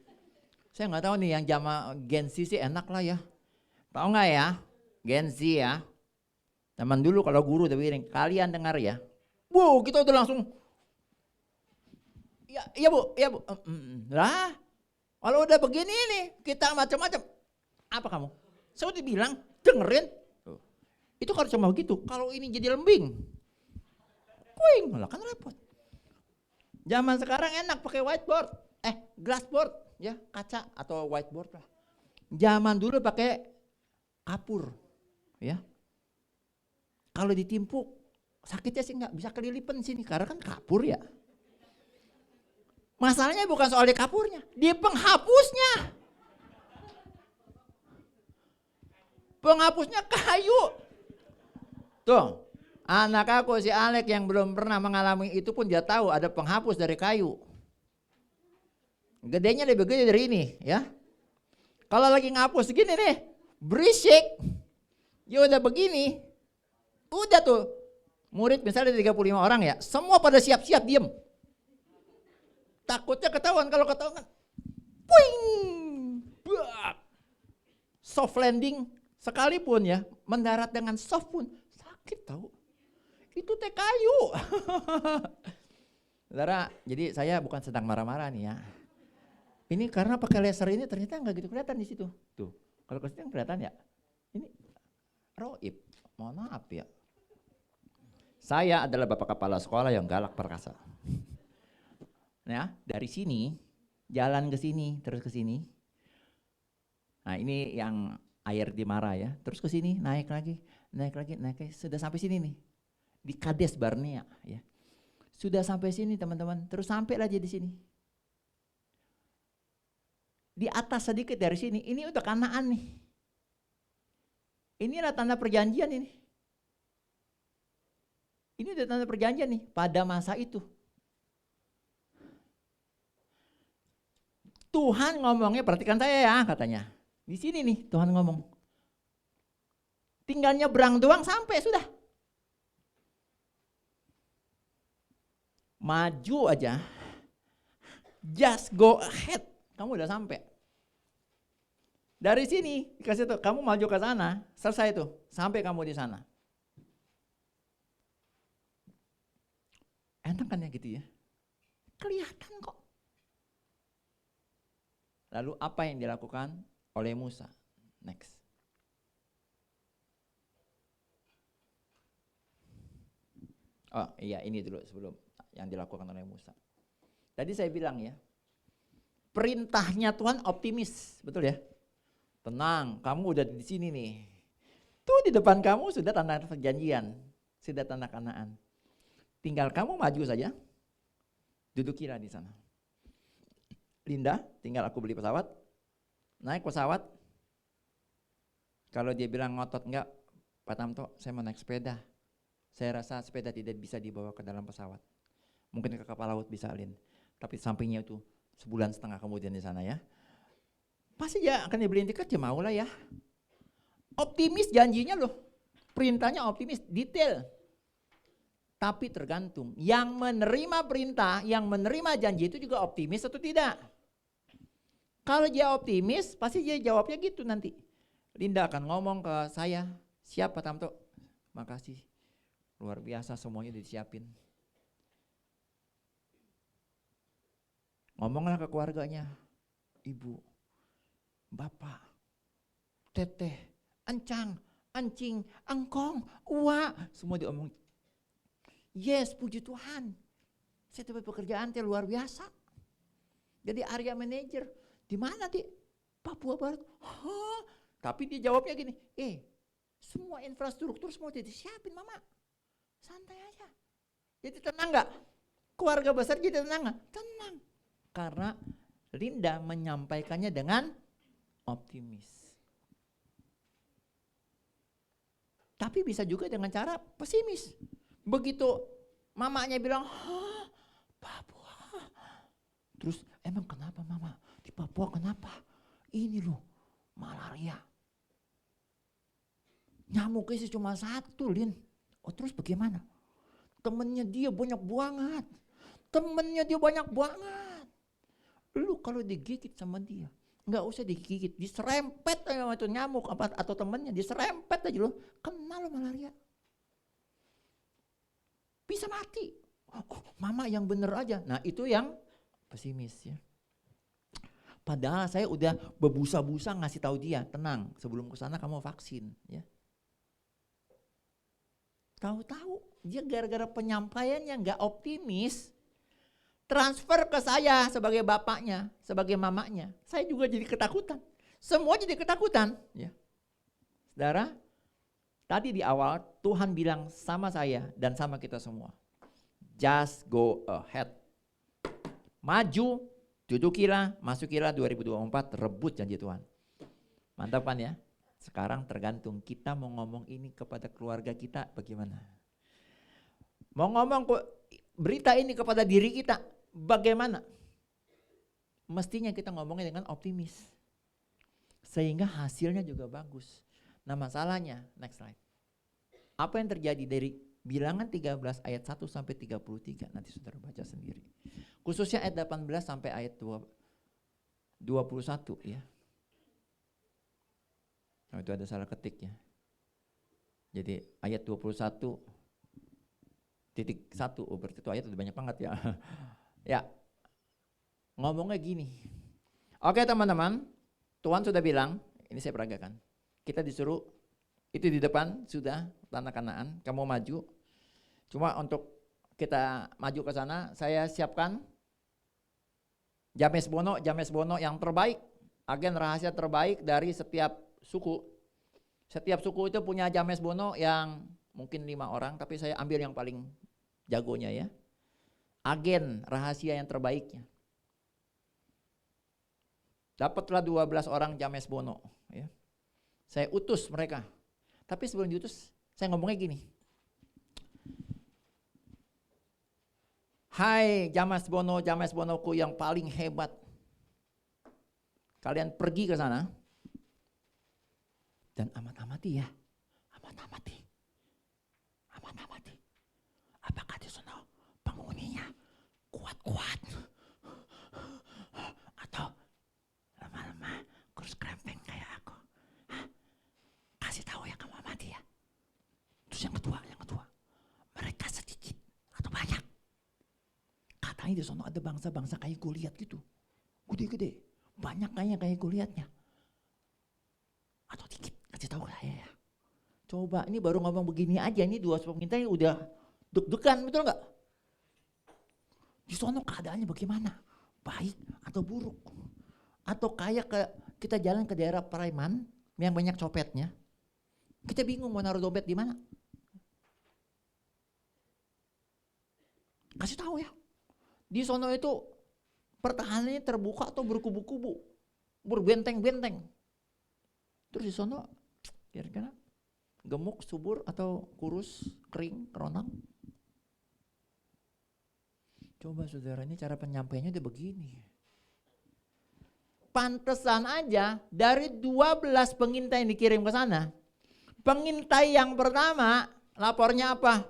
Saya nggak tahu nih yang zaman Gen Z sih enak lah ya. Tahu nggak ya? Gen Z ya. Zaman dulu kalau guru tapi ini, kalian dengar ya. Bu, kita udah langsung. Ya bu, ya bu. Lah, kalau udah begini nih, kita macam-macam. Apa kamu? Saya udah bilang, dengerin. Itu kalau cuma begitu, kalau ini jadi lembing. Puing, malah kan repot. Zaman sekarang enak pakai whiteboard, glassboard, ya kaca atau whiteboard lah. Zaman dulu pakai kapur, ya. Kalau ditimpuk sakitnya sih nggak bisa kelilipan sini karena kan kapur ya. Masalahnya bukan soal di kapurnya, di penghapusnya. Penghapusnya kayu. Tuh, anak aku si Alek yang belum pernah mengalami itu pun dia tahu ada penghapus dari kayu. Gedenya lebih gede dari ini ya. Kalau lagi ngapus gini nih, berisik. Ya udah begini. Udah tuh. Murid misalnya 35 orang ya, semua pada siap-siap diem. Takutnya ketahuan, kalau ketahuan puing. Soft landing sekalipun ya, mendarat dengan soft pun sakit tahu. Itu teh kayu. Saudara, jadi saya bukan sedang marah-marah nih ya. Ini karena pakai laser ini ternyata nggak gitu kelihatan di situ. Tuh, kalau ke situ kelihatan ya. Ini roib, mohon maaf ya. Saya adalah bapak kepala sekolah yang galak perkasa. Ya, dari sini jalan ke sini, terus ke sini. Nah, ini yang air di Mara ya. Terus ke sini, naik lagi. Sudah sampai sini nih. Di Kades Barnea ya. Sudah sampai sini teman-teman, terus sampai lagi di sini. Di atas sedikit dari sini, ini udah Kanaan nih. Inilah tanda perjanjian ini. Ini udah tanda perjanjian nih pada masa itu. Tuhan ngomongnya, perhatikan saya ya katanya. Di sini nih Tuhan ngomong. Tinggal nyebrang doang sampai sudah. Maju aja. Just go ahead. Kamu udah sampai. Dari sini dikasih tuh, kamu maju ke sana, selesai tuh. Sampai kamu di sana. Enak kan ya gitu ya? Kelihatan kok. Lalu apa yang dilakukan oleh Musa? Next. Oh iya, ini dulu sebelum yang dilakukan oleh Musa. Tadi saya bilang ya, perintahnya Tuhan optimis, betul ya? Tenang, kamu udah di sini nih. Tuh di depan kamu sudah tanda perjanjian, sudah tanda Kanaan. Tinggal kamu maju saja, dudukilah di sana. Linda, tinggal aku beli pesawat, naik pesawat. Kalau dia bilang ngotot enggak, Pak Tamto, saya mau naik sepeda. Saya rasa sepeda tidak bisa dibawa ke dalam pesawat. Mungkin ke kapal laut bisa, Lin. Tapi sampingnya itu 1,5 bulan kemudian di sana ya. Pasti ya akan dibeliin tiket, ya mau lah ya. Optimis janjinya loh. Perintahnya optimis, detail. Tapi tergantung, yang menerima perintah, yang menerima janji itu juga optimis atau tidak. Kalau dia optimis, pasti dia jawabnya gitu nanti. Linda akan ngomong ke saya, siap Pak Tamto, makasih. Luar biasa semuanya disiapin. Ngomonglah ke keluarganya, ibu, bapak, teteh, encang, ancing, engkong, uwa, semua diomong. Yes, puji Tuhan. Saya dapat pekerjaan yang luar biasa. Jadi area manager. Di mana di Papua Barat? Hah? Tapi dia jawabnya gini, semua infrastruktur semua udah disiapin mama. Santai aja. Jadi tenang gak? Keluarga besar jadi tenang gak? Tenang. Karena Linda menyampaikannya dengan optimis. Tapi bisa juga dengan cara pesimis. Begitu mamanya bilang, Papua. Terus emang kenapa mama? Di Papua kenapa? Ini loh malaria. Nyamuknya sih cuma satu, Lin. Oh terus bagaimana? Temennya dia banyak banget. Lu kalau digigit sama dia, nggak usah digigit, diserempet aja sama itu nyamuk atau temennya, diserempet aja lo, kena lo malaria. Bisa mati. Oh, mama yang bener aja. Nah itu yang pesimis ya. Padahal saya udah berbusa-busa ngasih tahu dia, tenang, sebelum ke sana kamu vaksin ya. Tahu-tahu dia gara-gara penyampaiannya nggak optimis, transfer ke saya sebagai bapaknya, sebagai mamanya. Saya juga jadi ketakutan. Semua jadi ketakutan. Ya. Saudara, tadi di awal Tuhan bilang sama saya dan sama kita semua. Just go ahead. Maju, dudukilah, masukilah 2024, rebut janji Tuhan. Mantap kan ya? Sekarang tergantung kita mau ngomong ini kepada keluarga kita bagaimana. Mau ngomong berita ini kepada diri kita bagaimana. Mestinya kita ngomongnya dengan optimis. Sehingga hasilnya juga bagus. Nah masalahnya, next slide. Apa yang terjadi dari Bilangan 13 ayat 1 sampai 33. Nanti saudara baca sendiri. Khususnya ayat 18 sampai ayat 21 ya. Oh, itu ada salah ketik ya. Jadi ayat 21 titik 1, oh berarti itu ayat udah banyak banget ya. Ya, ngomongnya gini. Oke teman-teman, Tuhan sudah bilang, ini saya peragakan. Kita disuruh, itu di depan sudah tanah Kanaan, kamu maju. Cuma untuk kita maju ke sana, saya siapkan James Bono yang terbaik, agen rahasia terbaik dari setiap suku. Setiap suku itu punya James Bono yang mungkin 5 orang, tapi saya ambil yang paling jagonya ya. Agen rahasia yang terbaiknya. Dapatlah 12 orang James Bono ya. Saya utus mereka. Tapi sebelum diutus, saya ngomongnya gini. Hai James Bonoku yang paling hebat. Kalian pergi ke sana. Dan amati ya, amati. Apakah di sana penghuninya kuat-kuat atau lemah-lemah, kurus krempeng kayak aku? Hah? Kasih tahu ya kamu amati ya. Terus yang kedua, mereka sedikit atau banyak? Katanya di sana ada bangsa-bangsa kayak Goliat gitu, gede-gede, banyak kayak Goliatnya. Atau dikit, kasih tahu saya ya. Coba, ini baru ngomong begini aja, ini 2 pemerintah udah deg-degan, betul nggak? Di sono keadaannya bagaimana? Baik atau buruk? Atau kayak kita jalan ke daerah Preman yang banyak copetnya, kita bingung mau naruh dompet di mana? Kasih tahu ya. Di sono itu pertahanannya terbuka atau berkubu-kubu, berbenteng-benteng. Terus di sono kira-kira gemuk, subur atau kurus, kering, keronang? Coba saudara, ini cara penyampaiannya udah begini. Pantesan aja dari 12 pengintai yang dikirim ke sana, pengintai yang pertama lapornya apa?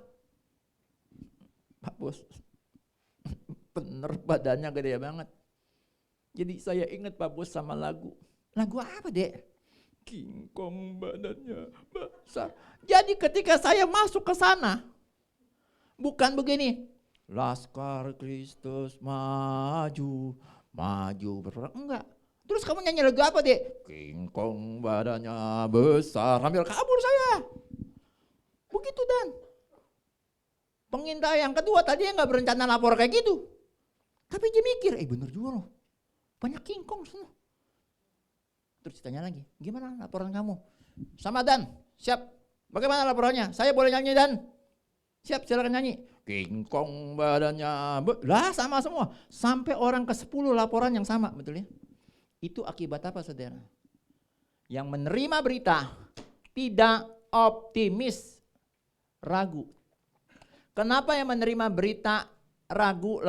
Pak Bos, bener badannya gede banget. Jadi saya ingat Pak Bos sama lagu. Lagu apa dek? King Kong badannya besar. Jadi ketika saya masuk ke sana, bukan begini, Laskar Kristus maju berperang, enggak. Terus kamu nyanyi lagu apa deh? King Kong badannya besar, sambil kabur saya. Begitu Dan. Pengintai yang kedua tadi nggak berencana lapor kayak gitu. Tapi dia mikir, bener juga loh, banyak King Kong sana. Terus ditanya lagi, gimana laporan kamu? Sama Dan, siap. Bagaimana laporannya? Saya boleh nyanyi Dan? Siap, silakan nyanyi. King Kong badannya, lah sama semua. Sampai orang ke-10 laporan yang sama, betul ya? Itu akibat apa saudara? Yang menerima berita tidak optimis, ragu. Kenapa yang menerima berita ragu,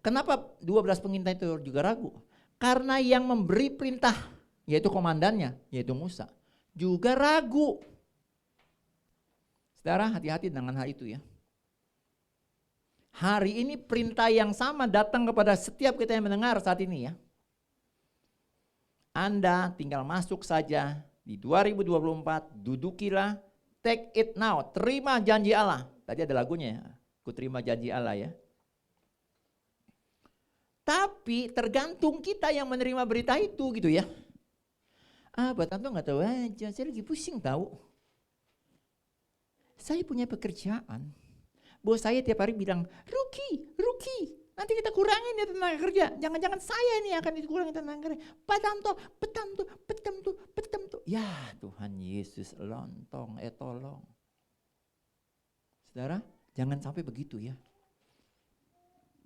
kenapa 12 pengintai itu juga ragu? Karena yang memberi perintah, yaitu komandannya, yaitu Musa, juga ragu. Saudara, hati-hati dengan hal itu ya. Hari ini perintah yang sama datang kepada setiap kita yang mendengar saat ini ya. Anda tinggal masuk saja di 2024, dudukilah, take it now, terima janji Allah. Tadi ada lagunya ya, ku terima janji Allah ya. Tapi tergantung kita yang menerima berita itu gitu ya. Buat Anto nggak tahu aja, saya lagi pusing tahu. Saya punya pekerjaan. Bos saya tiap hari bilang, Ruki, nanti kita kurangin ya tenaga kerja. Jangan-jangan saya ini akan dikurangi tenaga kerja. Petam tuh. Ya Tuhan Yesus lontong, tolong. Saudara, jangan sampai begitu ya.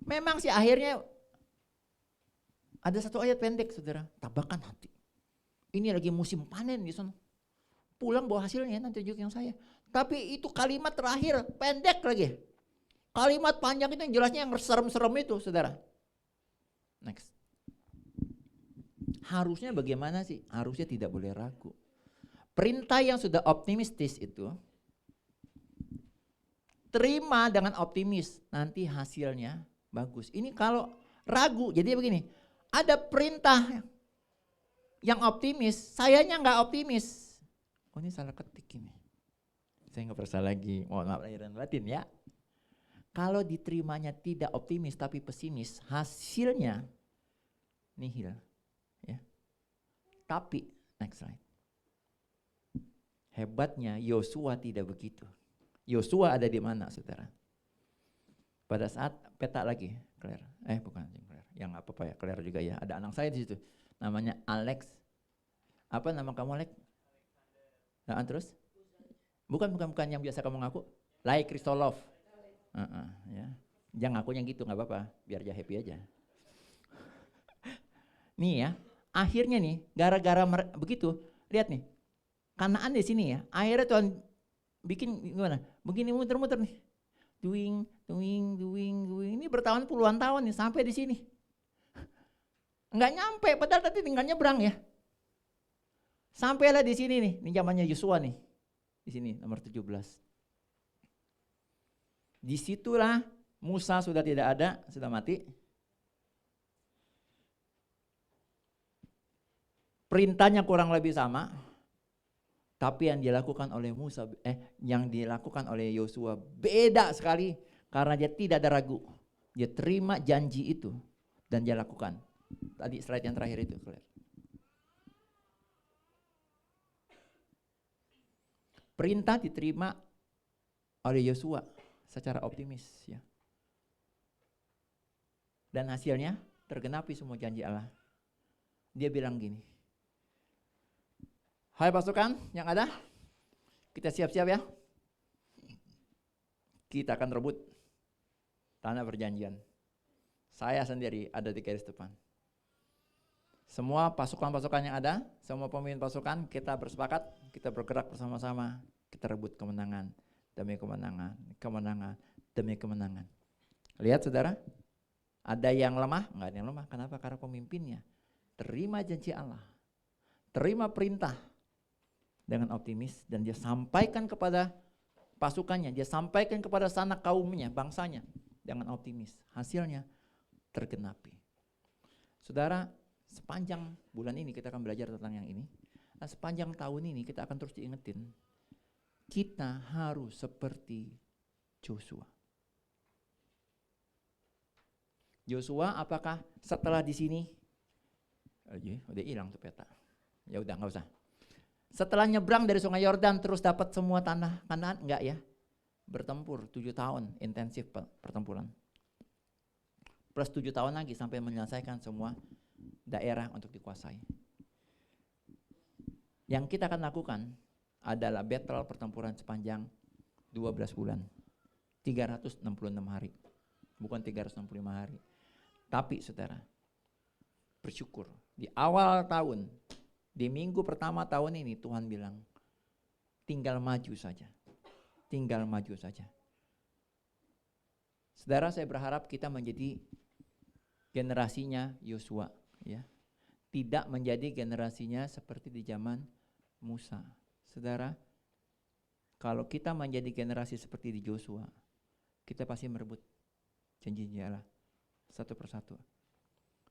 Memang sih akhirnya ada satu ayat pendek saudara, tabahkan hati. Ini lagi musim panen di sana. Pulang bawa hasilnya nanti tunjukin saya. Tapi itu kalimat terakhir pendek lagi. Kalimat panjang itu yang jelasnya yang serem-serem itu saudara. Next. Harusnya bagaimana sih? Harusnya tidak boleh ragu. Perintah yang sudah optimistis itu terima dengan optimis. Nanti hasilnya bagus. Ini kalau ragu, jadi begini. Ada perintah yang optimis, sayanya nggak optimis. Oh ini salah ketik ini. Saya nggak perasa lagi, mohon maaf lahir dan batin ya. Kalau diterimanya tidak optimis tapi pesimis, hasilnya nihil. Ya. Tapi, next slide. Hebatnya Yosua tidak begitu. Yosua ada di mana saudara? Pada saat peta lagi, Claire. Bukan Claire, yang apa ya, Claire juga ya. Ada anak saya di situ, namanya Alex. Apa nama kamu Alex? Nah, terus? Bukan yang biasa kamu ngaku. Lai Kristolov. Ya. Jangan ngakunya gitu, nggak apa-apa, biar dia happy aja. Nih ya, akhirnya nih, gara-gara begitu, lihat nih, Kanaan di sini ya, akhirnya Tuhan bikin gimana? Begini muter-muter nih, doing, ini bertahun puluhan tahun nih sampai di sini, nggak nyampe, padahal tadi tinggal nyebrang ya. Sampailah di sini nih, ini zamannya Yosua nih, di sini nomor 17. Disitulah Musa sudah tidak ada, sudah mati. Perintahnya kurang lebih sama, tapi yang dilakukan oleh yang dilakukan oleh Yosua beda sekali karena dia tidak ada ragu. Dia terima janji itu dan dia lakukan. Tadi slide yang terakhir itu, Claire. Perintah diterima oleh Yosua secara optimis ya. Dan hasilnya tergenapi semua janji Allah. Dia bilang gini, hai pasukan yang ada, kita siap-siap ya. Kita akan rebut tanah perjanjian. Saya sendiri ada di garis depan. Semua pasukan-pasukan yang ada, semua pemimpin pasukan, kita bersepakat, kita bergerak bersama-sama, kita rebut kemenangan demi kemenangan, kemenangan demi kemenangan. Lihat saudara, ada yang lemah? Enggak ada yang lemah. Kenapa? Karena pemimpinnya terima janji Allah, terima perintah dengan optimis dan dia sampaikan kepada pasukannya, dia sampaikan kepada sanak kaumnya, bangsanya dengan optimis. Hasilnya tergenapi. Saudara, sepanjang bulan ini kita akan belajar tentang yang ini. Nah, sepanjang tahun ini kita akan terus diingetin, kita harus seperti Joshua. Joshua apakah setelah di sini, udah hilang tuh peta. Ya udah nggak usah. Setelah nyebrang dari Sungai Yordan terus dapat semua tanah Kanaan, enggak ya? Bertempur 7 tahun intensif pertempuran. Plus 7 tahun lagi sampai menyelesaikan semua daerah untuk dikuasai. Yang kita akan lakukan adalah battle pertempuran sepanjang 12 bulan. 366 hari. Bukan 365 hari. Tapi saudara, bersyukur di awal tahun, di minggu pertama tahun ini Tuhan bilang, tinggal maju saja. Tinggal maju saja. Saudara, saya berharap kita menjadi generasinya Yosua, ya. Tidak menjadi generasinya seperti di zaman Musa. Saudara, Kalau kita menjadi generasi seperti di Joshua, kita pasti merebut janji Allah satu persatu.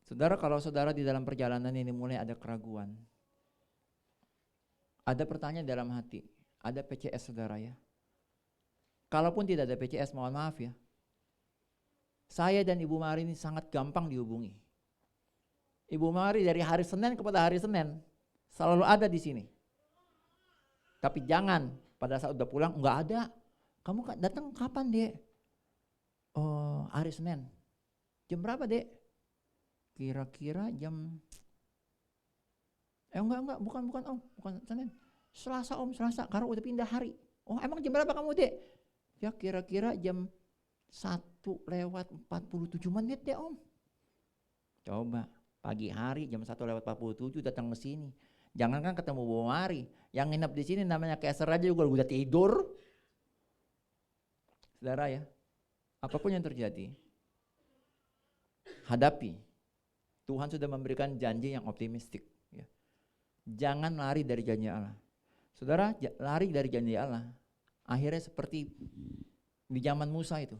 Saudara, kalau saudara di dalam perjalanan ini mulai ada keraguan, ada pertanyaan dalam hati, ada PCS saudara ya. Kalaupun tidak ada PCS, mohon maaf ya, saya dan Ibu Mari ini sangat gampang dihubungi. Ibu Mari dari hari Senin kepada hari Senin selalu ada di sini. Tapi jangan pada saat udah pulang enggak ada. Kamu datang kapan, Dek? Oh, hari Senin. Jam berapa, Dek? Kira-kira jam enggak, bukan Om, bukan Senin. Selasa Om, Selasa, karena udah pindah hari. Oh, emang jam berapa kamu, Dek? Ya kira-kira jam 1:47 deh, Om. Coba pagi hari jam 1:47 datang ke sini. Jangankan ketemu Bu Mari, yang nginep di sini namanya Keser aja juga udah tidur. Saudara ya, apapun yang terjadi, hadapi. Tuhan sudah memberikan janji yang optimistik. Ya. Jangan lari dari janji Allah. Saudara, lari dari janji Allah, akhirnya seperti di zaman Musa itu.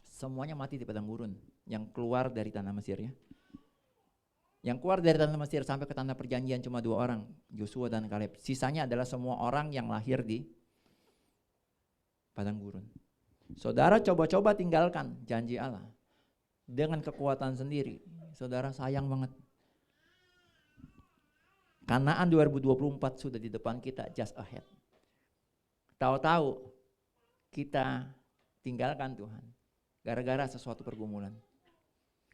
Semuanya mati di padang gurun yang keluar dari tanah Mesir ya. Yang keluar dari tanah Mesir sampai ke tanah perjanjian cuma 2 orang, Joshua dan Kaleb. Sisanya adalah semua orang yang lahir di padang gurun. Saudara coba-coba tinggalkan janji Allah dengan kekuatan sendiri. Saudara sayang banget. Kanaan 2024 sudah di depan kita, just ahead. Tahu-tahu kita tinggalkan Tuhan gara-gara sesuatu pergumulan.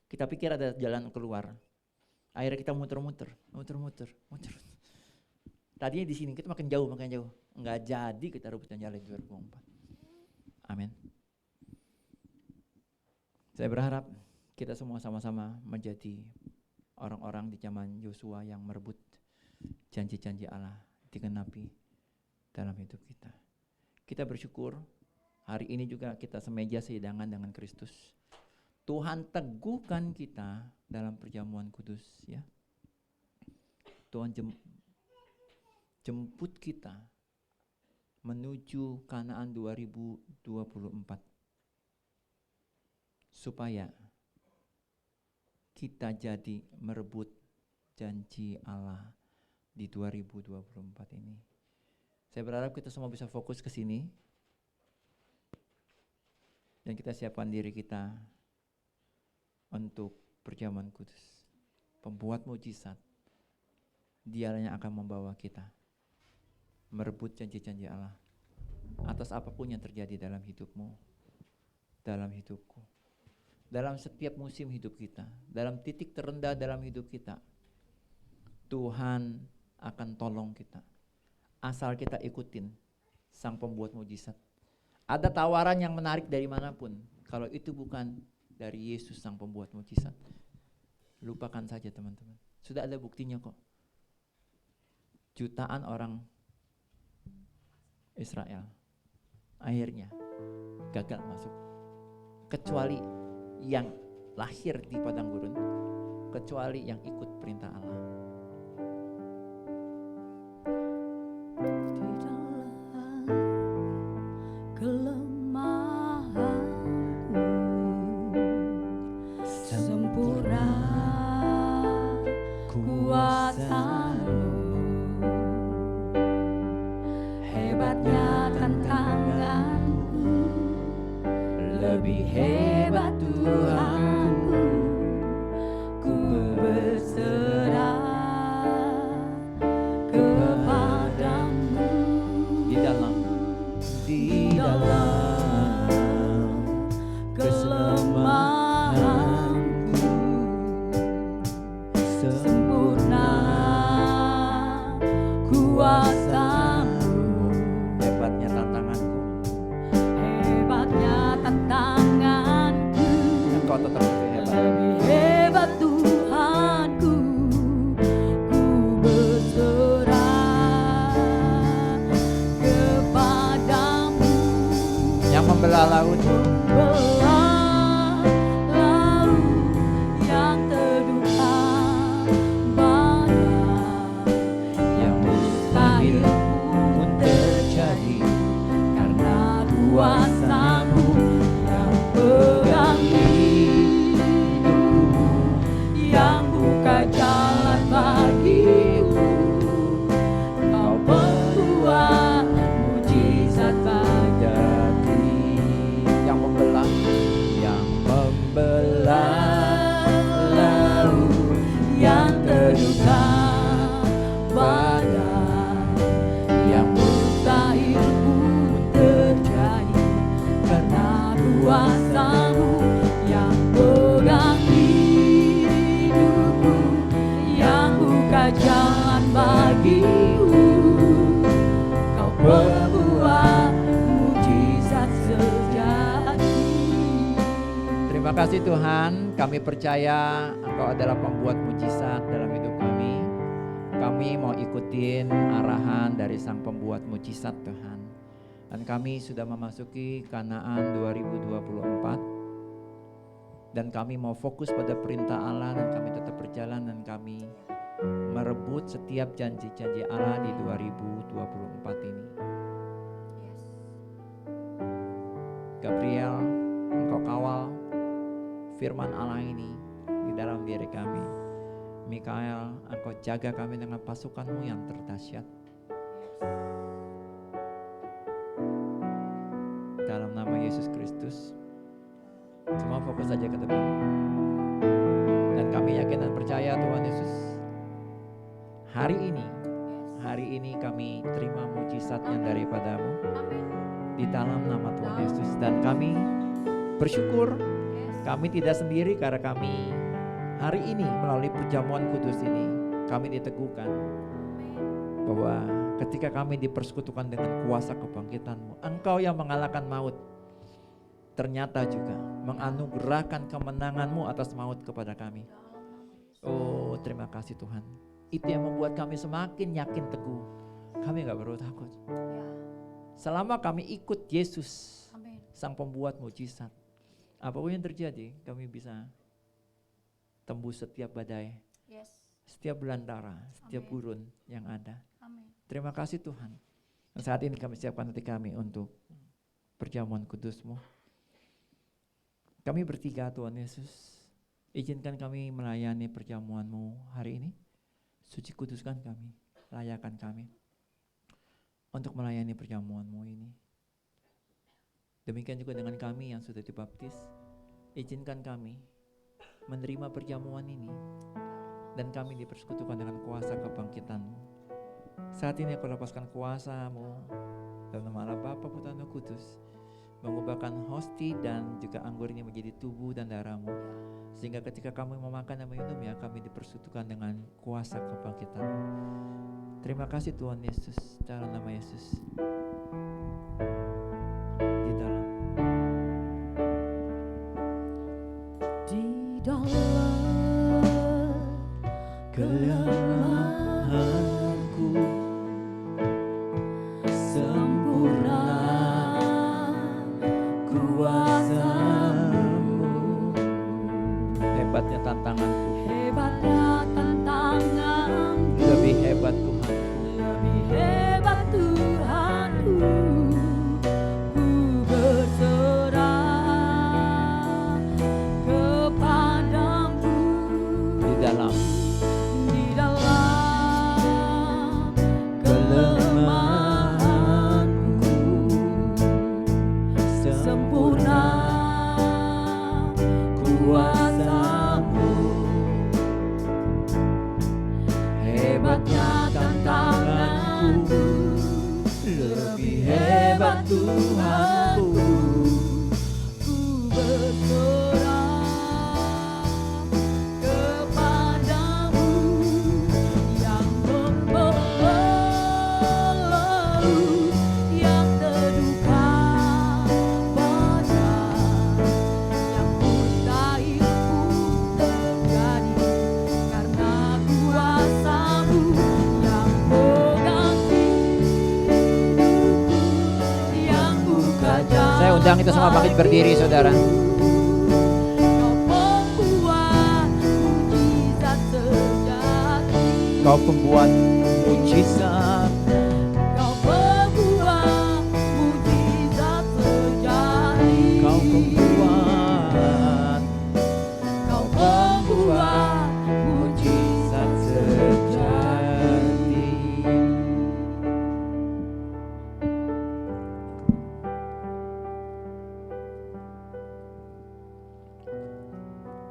Kita pikir ada jalan keluar. Akhirnya kita muter-muter. Tadinya di sini kita makin jauh. Enggak jadi kita rebutan jalan 2024. Amin. Saya berharap kita semua sama-sama menjadi orang-orang di zaman Yosua yang merebut janji-janji Allah digenapi dalam hidup kita. Kita bersyukur hari ini juga kita semeja sehidangan dengan Kristus. Tuhan teguhkan kita dalam perjamuan kudus ya. Tuhan jemput kita menuju Kanaan 2024 supaya kita jadi merebut janji Allah di 2024 ini. Saya berharap kita semua bisa fokus ke sini dan kita siapkan diri kita untuk perjamuan kudus. Pembuat mujizat, Dialah yang akan membawa kita merebut janji-janji Allah atas apapun yang terjadi dalam hidupmu, dalam hidupku, dalam setiap musim hidup kita, dalam titik terendah dalam hidup kita. Tuhan akan tolong kita asal kita ikutin Sang Pembuat Mujizat. Ada tawaran yang menarik dari manapun, kalau itu bukan dari Yesus Sang Pembuat Mujizat, lupakan saja teman-teman. Sudah ada buktinya kok. Jutaan orang Israel akhirnya gagal masuk, kecuali yang lahir di padang gurun, kecuali yang ikut perintah Allah. Di dalam kelemahanku sempurna kuasa-Mu, hebatnya tantanganku, lebih hebat Tuhanku, ku berserah kepadamu. Di dalam kelemahanku sempurna kuasa-Mu, hebatnya tantanganku, hebatnya tantanganku, engkau tetap hebat. lebih hebat Tuhanku, ku berserah kepadamu. Yang membelah laut, Belah laut yang terduga banyak, yang mustahil pun terjadi, kuasa-Mu yang pegang hidupku, yang buka jalan bagiku. Kau pembuat mujizat terjadi, yang membelah laut yang terduga badai, yang mustahil pun terjadi karena kuasa-Mu yang pegang hidupku, yang buka jalan bagiku. Kau membuat mujizat sejati. Terima kasih Tuhan, kami percaya Engkau adalah pembuat mujizat dalam hidup kami. Kami mau ikutin arahan dari Sang Pembuat Mujizat Tuhan. Dan kami sudah memasuki Kanaan 2024. Dan kami mau fokus pada perintah Allah dan kami tetap berjalan dan kami merebut setiap janji-janji Allah di 2024 ini. Gabriel, Engkau kawal firman Allah ini di dalam diri kami. Mikael, Engkau jaga kami dengan pasukan-Mu yang terdahsyat. Dalam nama Yesus Kristus, semua fokus saja ke depan. Dan kami yakin dan percaya Tuhan Yesus, hari ini kami terima mujizat yang daripada-Mu di dalam nama Tuhan Yesus. Dan kami bersyukur kami tidak sendiri karena kami hari ini melalui perjamuan kudus ini kami diteguhkan bahwa ketika kami dipersekutukan dengan kuasa kebangkitan-Mu, Engkau yang mengalahkan maut ternyata juga menganugerahkan kemenangan-Mu atas maut kepada kami. Oh, terima kasih Tuhan. Itu yang membuat kami semakin yakin teguh. Kami gak perlu takut. Selama kami ikut Yesus, Sang Pembuat Mujizat, apapun yang terjadi, kami bisa tembus setiap badai, setiap belantara, setiap gurun yang ada. Terima kasih Tuhan. Dan saat ini kami siapkan hati kami untuk perjamuan kudus-Mu. Kami bertiga Tuhan Yesus, izinkan kami melayani perjamuan-Mu hari ini. Suci kuduskan kami, layakan kami untuk melayani perjamuan-Mu ini. Demikian juga dengan kami yang sudah dibaptis, izinkan kami menerima perjamuan ini dan kami dipersekutukan dengan kuasa kebangkitan-Mu. Saat ini aku lepaskan kuasa-Mu dalam nama Allah Bapa, Putra dan Roh Kudus, mengubahkan hosti dan juga anggur ini menjadi tubuh dan darah-Mu, sehingga ketika kami memakan dan meminumnya kami dipersekutukan dengan kuasa kebangkitan-Mu. Terima kasih Tuhan Yesus, dalam nama Yesus. Kelemahanku sempurna kuasa-Mu. Hebatnya tantanganku, Hebatnya tantanganku, lebih hebat Tuhan. lebih hebat Tuhanku. Ku berserah kepadamu Di dalam kelemahanku sempurna kuasa-Mu. Hebatnya tantanganku, lebih hebat Tuhanku. Ku berserah kepadamu yang membelenggu, yang terduga badai, yang mustahil pun terjadi karena kuasa-Mu yang pegang hidupku, yang buka jalan. Saya undang itu semua bangkit berdiri saudara. Kau pembuat mujizat sejati. Kau pembuat mujizat. Kau pembuat mujizat sejati.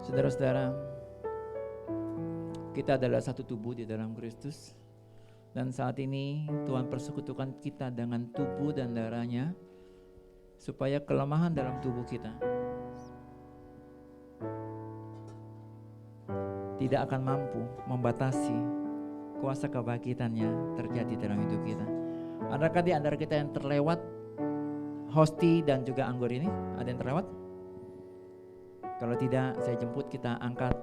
Saudara-saudara, kita adalah satu tubuh di dalam Kristus. Dan saat ini Tuhan persekutukan kita dengan tubuh dan darahnya, supaya kelemahan dalam tubuh kita tidak akan mampu membatasi kuasa kebangkitannya terjadi dalam hidup kita. Adakah di antara kita yang terlewat hosti dan juga anggur ini? Ada yang terlewat? Kalau tidak, saya jemput kita angkat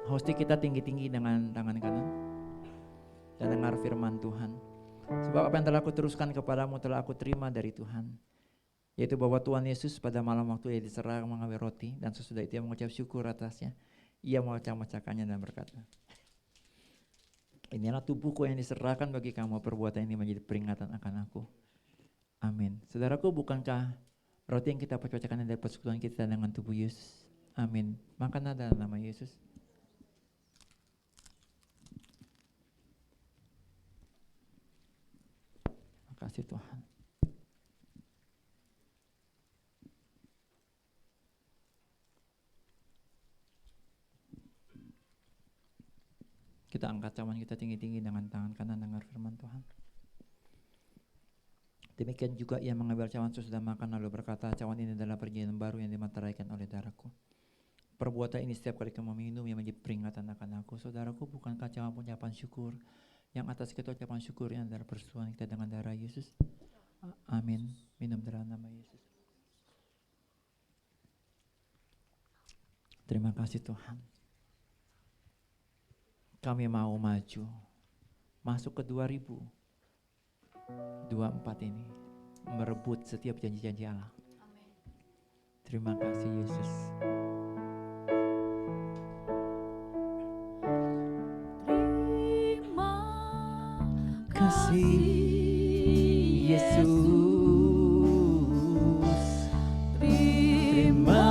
hosti kita tinggi-tinggi dengan tangan kanan dan dengar firman Tuhan. Sebab apa yang telah aku teruskan kepadamu telah aku terima dari Tuhan, yaitu bahwa Tuhan Yesus pada malam waktu ia diserah mengambil roti, dan sesudah itu ia mengucap syukur atasnya. Ia memecah-mecahkannya dan berkata, inilah tubuhku yang diserahkan bagi kamu, perbuatan ini menjadi peringatan akan aku. Amin. Saudaraku, bukankah roti yang kita pecah-pecahkan dari persekutuan kita dengan tubuh Yesus? Amin. Makanlah dalam nama Yesus. Makasih Tuhan. Kita angkat cawan kita tinggi-tinggi dengan tangan kanan dengar firman Tuhan. Demikian juga ia mengambil cawan sesudah makan lalu berkata, cawan ini adalah perjanjian baru yang dimateraikan oleh darahku. Perbuatan ini setiap kali kamu minum yang menjadi peringatan akan aku. Saudaraku, bukankah cawan ucapan syukur yang atas kita ucapan syukur yang adalah persetujuan kita dengan darah Yesus? Amin. Minum dalam nama Yesus. Terima kasih Tuhan. Kami mau maju masuk ke 2024 ini, merebut setiap janji-janji Allah. Terima kasih Yesus. Terima kasih Yesus. Terima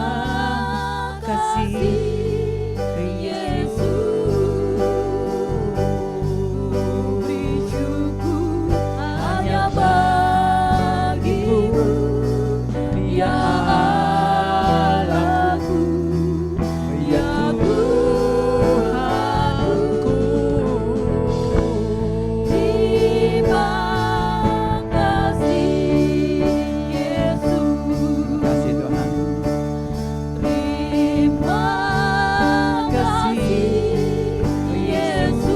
kasih Yesus. Beri syukur hanya bagimu, ya Allahku, ya Tuhanku. Terima kasih Yesus. Terima kasih Tuhan. Terima kasih Yesus.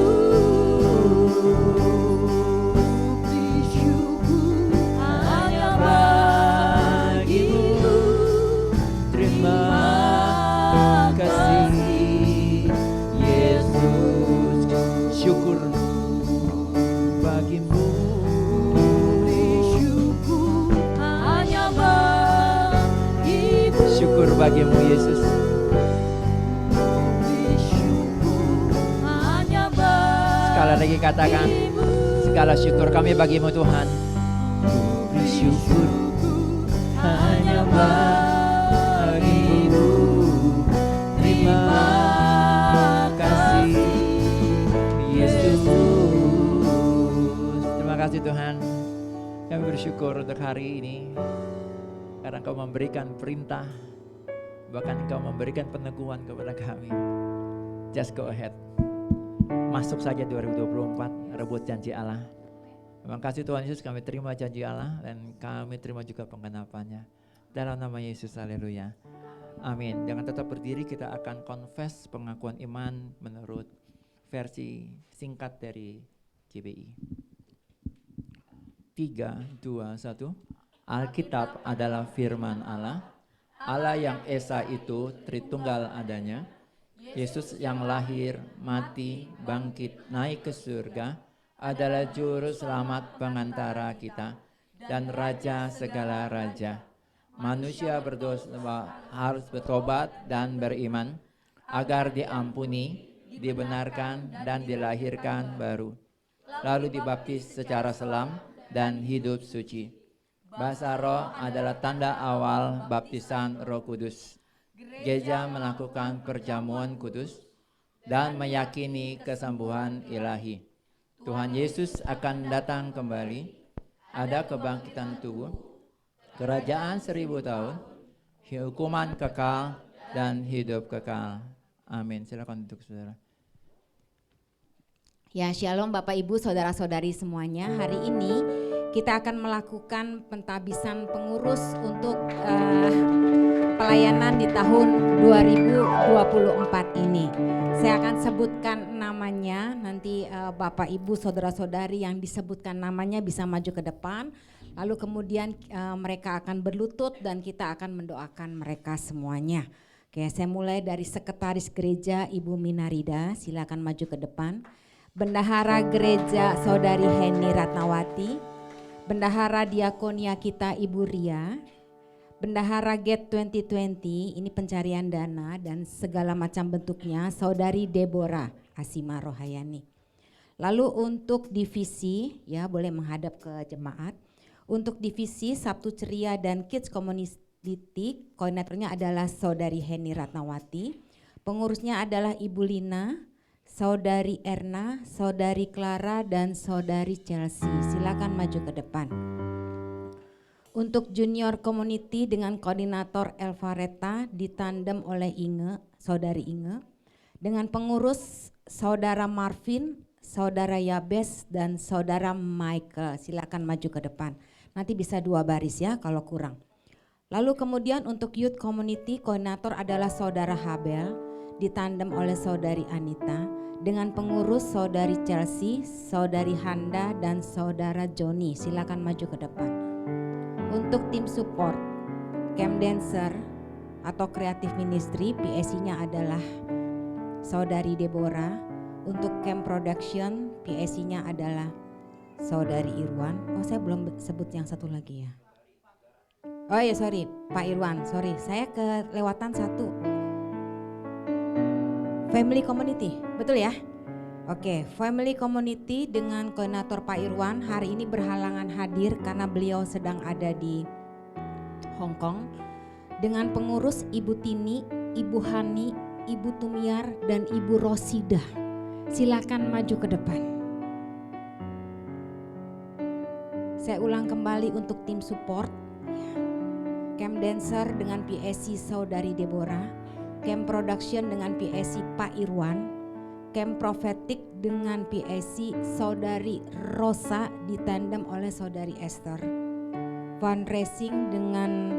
Beri syukur hanya bagimu. Terima kasih Yesus. Syukur bagimu. Beri syukur hanya bagimu. Syukur bagimu Yesus. Beri syukur hanya Sekali lagi katakan, segala syukur kami bagimu Tuhan. Beri syukur hanya bagimu. Terima kasih Yesus. Terima kasih Tuhan. Kami bersyukur untuk hari ini karena Engkau memberikan perintah, bahkan Engkau memberikan peneguhan kepada kami. Just go ahead. Masuk saja 2024, rebut janji Allah. Terima kasih Tuhan Yesus, kami terima janji Allah dan kami terima juga penggenapannya. Dalam nama Yesus, haleluya. Amin. Jangan tetap berdiri, kita akan confess pengakuan iman menurut versi singkat dari JBI. 3, 2, 1. Alkitab adalah firman Allah, Allah yang Esa itu Tritunggal adanya, Yesus yang lahir, mati, bangkit, naik ke surga, adalah juru selamat pengantara kita dan raja segala raja. Manusia berdosa harus bertobat dan beriman agar diampuni, dibenarkan dan dilahirkan baru. Lalu dibaptis secara selam dan hidup suci. Bahasa roh adalah tanda awal baptisan Roh Kudus. Gereja melakukan perjamuan kudus dan meyakini kesembuhan ilahi. Tuhan Yesus akan datang kembali. Ada kebangkitan tubuh, kerajaan 1000 tahun, hukuman kekal dan hidup kekal. Amin. Silakan duduk saudara. Ya, shalom Bapak Ibu, saudara-saudari semuanya. Hari ini kita akan melakukan pentabisan pengurus untuk pelayanan di tahun 2024 ini. Saya akan sebutkan namanya, nanti Bapak Ibu, saudara-saudari yang disebutkan namanya bisa maju ke depan. Lalu kemudian mereka akan berlutut dan kita akan mendoakan mereka semuanya. Oke, saya mulai dari Sekretaris Gereja Ibu Minarida, silakan maju ke depan. Bendahara Gereja Saudari Heni Ratnawati, Bendahara Diakonia kita Ibu Ria, Bendahara Get 2020 ini pencarian dana dan segala macam bentuknya Saudari Deborah Asima Rohayani. Lalu untuk divisi ya boleh menghadap ke jemaat. Untuk divisi Sabtu Ceria dan Kids Community koordinatornya adalah Saudari Heni Ratnawati, pengurusnya adalah Ibu Lina, Saudari Erna, Saudari Clara, dan Saudari Chelsea. Silakan maju ke depan. Untuk junior community dengan koordinator Elvareta ditandem oleh Inge, Saudari Inge. Dengan pengurus Saudara Marvin, Saudara Yabes, dan Saudara Michael. Silakan maju ke depan. Nanti bisa 2 baris ya kalau kurang. Lalu kemudian untuk youth community koordinator adalah Saudara Habel, ditandem oleh Saudari Anita. Dengan pengurus Saudari Chelsea, Saudari Handa, dan Saudara Joni. Silakan maju ke depan. Untuk tim support, Camp Dancer atau Creative Ministry, PSC-nya adalah Saudari Deborah. Untuk Camp Production, PSC-nya adalah Saudari Irwan. Oh, saya belum sebut yang satu lagi ya. Oh ya sorry, Pak Irwan, sorry. Saya kelewatan satu. Family Community, betul ya? Oke, Family Community dengan koordinator Pak Irwan hari ini berhalangan hadir karena beliau sedang ada di Hong Kong. Dengan pengurus Ibu Tini, Ibu Hani, Ibu Tumiar, dan Ibu Rosida. Silakan maju ke depan. Saya ulang kembali untuk tim support. Camp Dancer dengan PSC Saudari Deborah. Camp Production dengan PSC Pak Irwan, Camp Prophetic dengan PSC Saudari Rosa ditandem oleh Saudari Esther, Fundraising dengan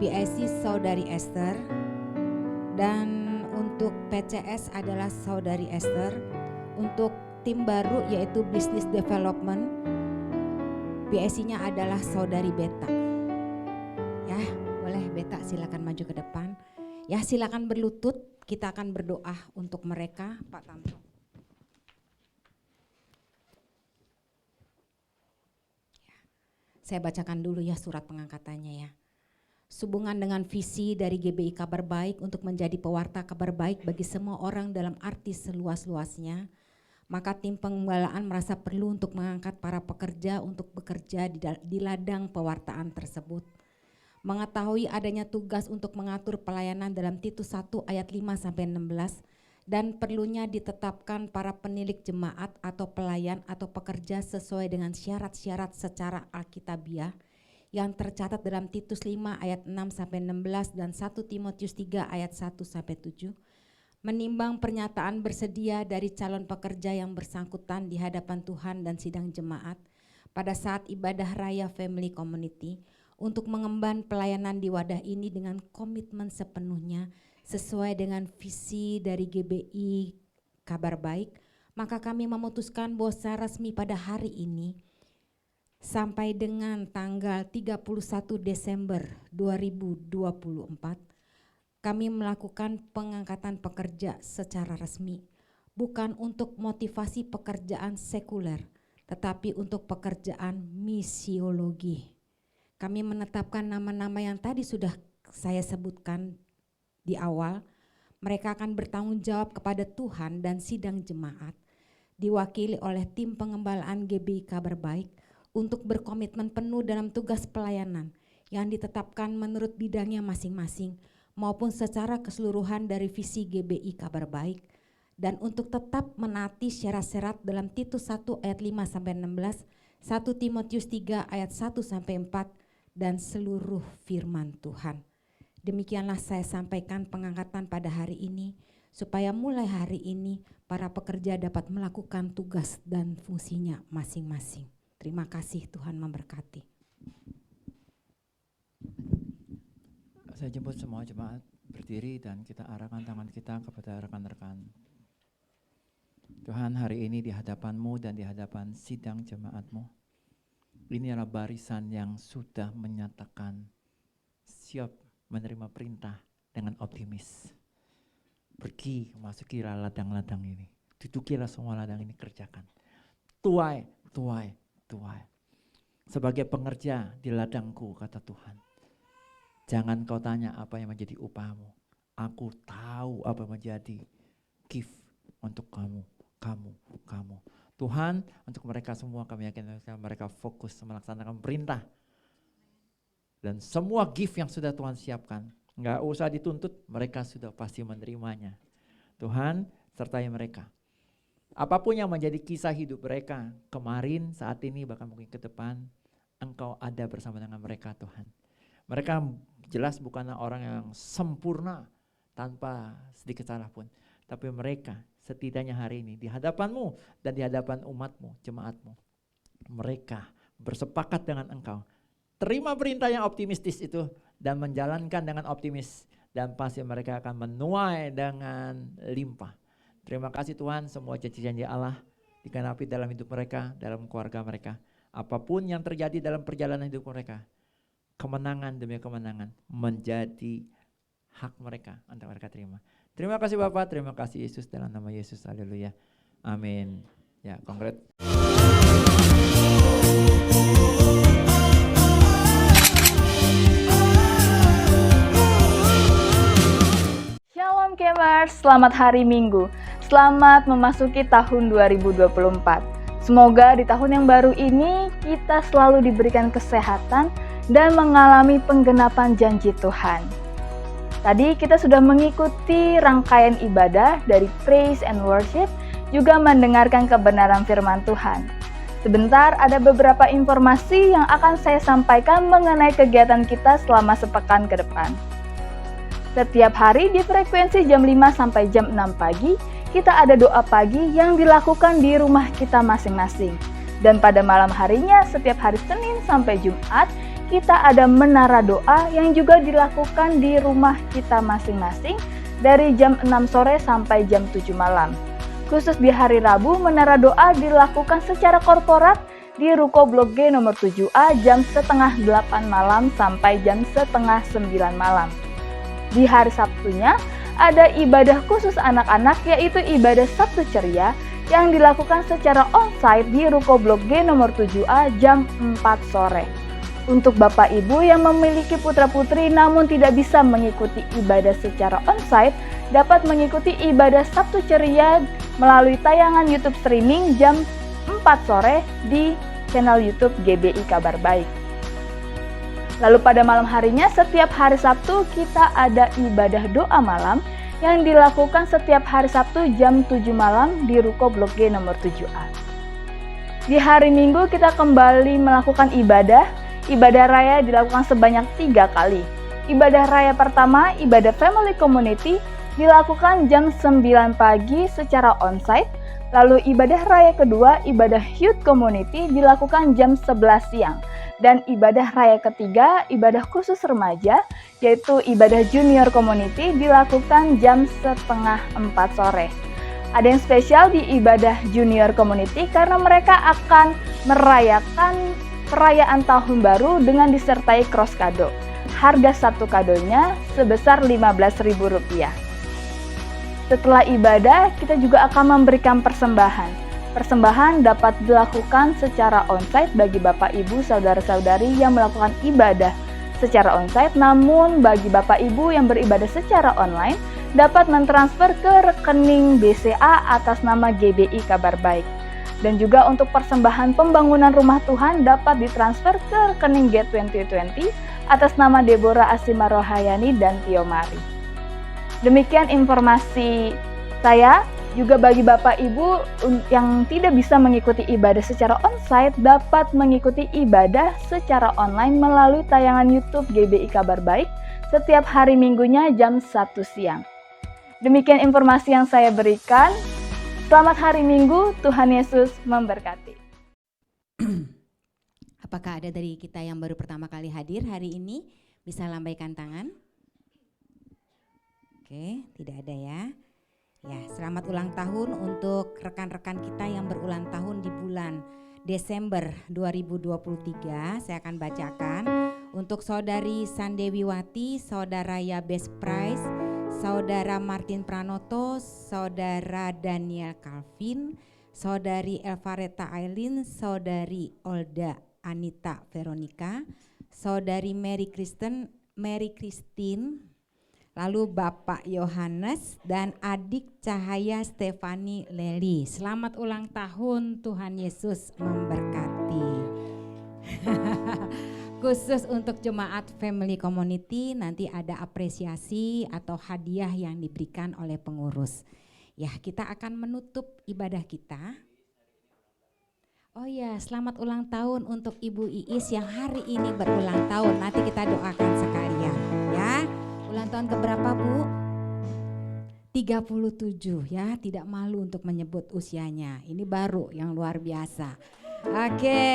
PSC Saudari Esther, dan untuk PCS adalah Saudari Esther. Untuk tim baru yaitu Business Development, PSC-nya adalah Saudari Beta. Ya, boleh Beta silakan maju ke depan. Ya silakan berlutut, kita akan berdoa untuk mereka Pak Tanto. Ya, saya bacakan dulu ya surat pengangkatannya ya. Sehubungan dengan visi dari GBI Kabar Baik untuk menjadi pewarta kabar baik bagi semua orang dalam arti seluas-luasnya, maka tim penggembalaan merasa perlu untuk mengangkat para pekerja untuk bekerja di ladang pewartaan tersebut. Mengetahui adanya tugas untuk mengatur pelayanan dalam Titus 1 ayat 5-16 dan perlunya ditetapkan para penilik jemaat atau pelayan atau pekerja sesuai dengan syarat-syarat secara alkitabiah yang tercatat dalam Titus 5 ayat 6-16 dan 1 Timotius 3 ayat 1-7, menimbang pernyataan bersedia dari calon pekerja yang bersangkutan di hadapan Tuhan dan sidang jemaat pada saat ibadah raya Family Community, untuk mengemban pelayanan di wadah ini dengan komitmen sepenuhnya sesuai dengan visi dari GBI Kabar Baik, maka kami memutuskan bahwa secara resmi pada hari ini sampai dengan tanggal 31 Desember 2024 kami melakukan pengangkatan pekerja secara resmi, bukan untuk motivasi pekerjaan sekuler tetapi untuk pekerjaan misiologi. Kami menetapkan nama-nama yang tadi sudah saya sebutkan di awal. Mereka akan bertanggung jawab kepada Tuhan dan sidang jemaat, diwakili oleh tim pengembalaan GBI Kabar Baik untuk berkomitmen penuh dalam tugas pelayanan yang ditetapkan menurut bidangnya masing-masing maupun secara keseluruhan dari visi GBI Kabar Baik, dan untuk tetap menaati syarat-syarat dalam Titus 1 ayat 5-16, 1 Timotius 3 ayat 1-4, dan seluruh firman Tuhan. Demikianlah saya sampaikan pengangkatan pada hari ini. supaya mulai hari ini para pekerja dapat melakukan tugas dan fungsinya masing-masing. Terima kasih, Tuhan memberkati. Saya jemput semua jemaat berdiri dan kita arahkan tangan kita kepada rekan-rekan. Tuhan, hari ini di hadapan-Mu dan di hadapan sidang jemaat-Mu, ini adalah barisan yang sudah menyatakan siap menerima perintah dengan optimis. Pergi, masukilah ladang-ladang ini. Dudukilah semua ladang ini, kerjakan. Tuai. Sebagai pengerja di ladangku, kata Tuhan. Jangan kau tanya apa yang menjadi upahmu. Aku tahu apa menjadi gift untuk kamu. Tuhan, untuk mereka semua kami yakin mereka fokus melaksanakan perintah. Dan semua gift yang sudah Tuhan siapkan, nggak usah dituntut, mereka sudah pasti menerimanya. Tuhan, sertai mereka. Apapun yang menjadi kisah hidup mereka, kemarin, saat ini, bahkan mungkin ke depan, Engkau ada bersama dengan mereka, Tuhan. Mereka jelas bukanlah orang yang sempurna tanpa sedikit salah pun. Tapi mereka setidaknya hari ini di hadapan-Mu dan di hadapan umat-Mu, jemaat-Mu. Mereka bersepakat dengan Engkau. Terima perintah yang optimistis itu dan menjalankan dengan optimis. Dan pasti mereka akan menuai dengan limpah. Terima kasih Tuhan, semua janji-janji Allah digenapi dalam hidup mereka, dalam keluarga mereka. Apapun yang terjadi dalam perjalanan hidup mereka, kemenangan demi kemenangan menjadi hak mereka untuk mereka terima. Terima kasih Bapak, terima kasih Yesus, dalam nama Yesus, haleluya, amin. Ya, kongres. Shalom Kemers, selamat hari Minggu. Selamat memasuki tahun 2024. Semoga di tahun yang baru ini kita selalu diberikan kesehatan dan mengalami penggenapan janji Tuhan. Tadi kita sudah mengikuti rangkaian ibadah dari Praise and Worship, juga mendengarkan kebenaran firman Tuhan. Sebentar ada beberapa informasi yang akan saya sampaikan mengenai kegiatan kita selama sepekan ke depan. Setiap hari di frekuensi jam 5 sampai jam 6 pagi, kita ada doa pagi yang dilakukan di rumah kita masing-masing. Dan pada malam harinya, setiap hari Senin sampai Jumat, kita ada menara doa yang juga dilakukan di rumah kita masing-masing dari jam 6 sore sampai jam 7 malam. Khusus di hari Rabu, menara doa dilakukan secara korporat di Ruko Blok G nomor 7A jam setengah 8 malam sampai jam setengah 9 malam. Di hari Sabtunya, ada ibadah khusus anak-anak yaitu ibadah Sabtu Ceria yang dilakukan secara onsite di Ruko Blok G nomor 7A jam 4 sore. Untuk Bapak Ibu yang memiliki putra-putri namun tidak bisa mengikuti ibadah secara onsite, dapat mengikuti ibadah Sabtu Ceria melalui tayangan YouTube streaming jam 4 sore di channel YouTube GBI Kabar Baik. Lalu pada malam harinya, setiap hari Sabtu kita ada ibadah doa malam yang dilakukan setiap hari Sabtu jam 7 malam di Ruko Blok G nomor 7A. Di hari Minggu kita kembali melakukan ibadah raya dilakukan sebanyak 3 kali. Ibadah raya pertama, ibadah Family Community, dilakukan jam 9 pagi secara onsite. Lalu ibadah raya kedua, ibadah Youth Community, dilakukan jam 11 siang. Dan ibadah raya ketiga, ibadah khusus remaja, yaitu ibadah Junior Community, dilakukan jam setengah 4 sore. Ada yang spesial di ibadah Junior Community karena mereka akan merayakan perayaan tahun baru dengan disertai cross kado. Harga satu kadonya sebesar Rp15.000. Setelah ibadah, kita juga akan memberikan persembahan. Persembahan dapat dilakukan secara onsite bagi Bapak Ibu, saudara-saudari yang melakukan ibadah secara onsite, namun bagi Bapak Ibu yang beribadah secara online dapat mentransfer ke rekening BCA atas nama GBI Kabar Baik. Dan juga untuk persembahan pembangunan rumah Tuhan dapat ditransfer ke rekening G2020 atas nama Deborah Asima Rohayani dan Tio Mari. Demikian informasi saya. Juga bagi Bapak Ibu yang tidak bisa mengikuti ibadah secara onsite dapat mengikuti ibadah secara online melalui tayangan YouTube GBI Kabar Baik setiap hari Minggunya jam 1 siang. Demikian informasi yang saya berikan. Selamat hari Minggu, Tuhan Yesus memberkati. Apakah ada dari kita yang baru pertama kali hadir hari ini? Bisa lambaikan tangan. Oke, tidak ada ya. Ya, selamat ulang tahun untuk rekan-rekan kita yang berulang tahun di bulan Desember 2023. Saya akan bacakan untuk Saudari Sandewiwati, Saudara Yabes Price, Saudara Martin Pranoto, Saudara Daniel Calvin, Saudari Elvareta Aileen, Saudari Olda Anita Veronica, Saudari Mary Christine, lalu Bapak Yohanes dan adik Cahaya Stefani Leli. Selamat ulang tahun, Tuhan Yesus memberkati. Khusus untuk jemaat Family Community nanti ada apresiasi atau hadiah yang diberikan oleh pengurus. Ya, kita akan menutup ibadah kita. Oh ya, selamat ulang tahun untuk Ibu Iis yang hari ini berulang tahun. Nanti kita doakan sekalian ya. Ulang tahun keberapa, Bu? 37 ya, tidak malu untuk menyebut usianya. Ini baru yang luar biasa. Oke,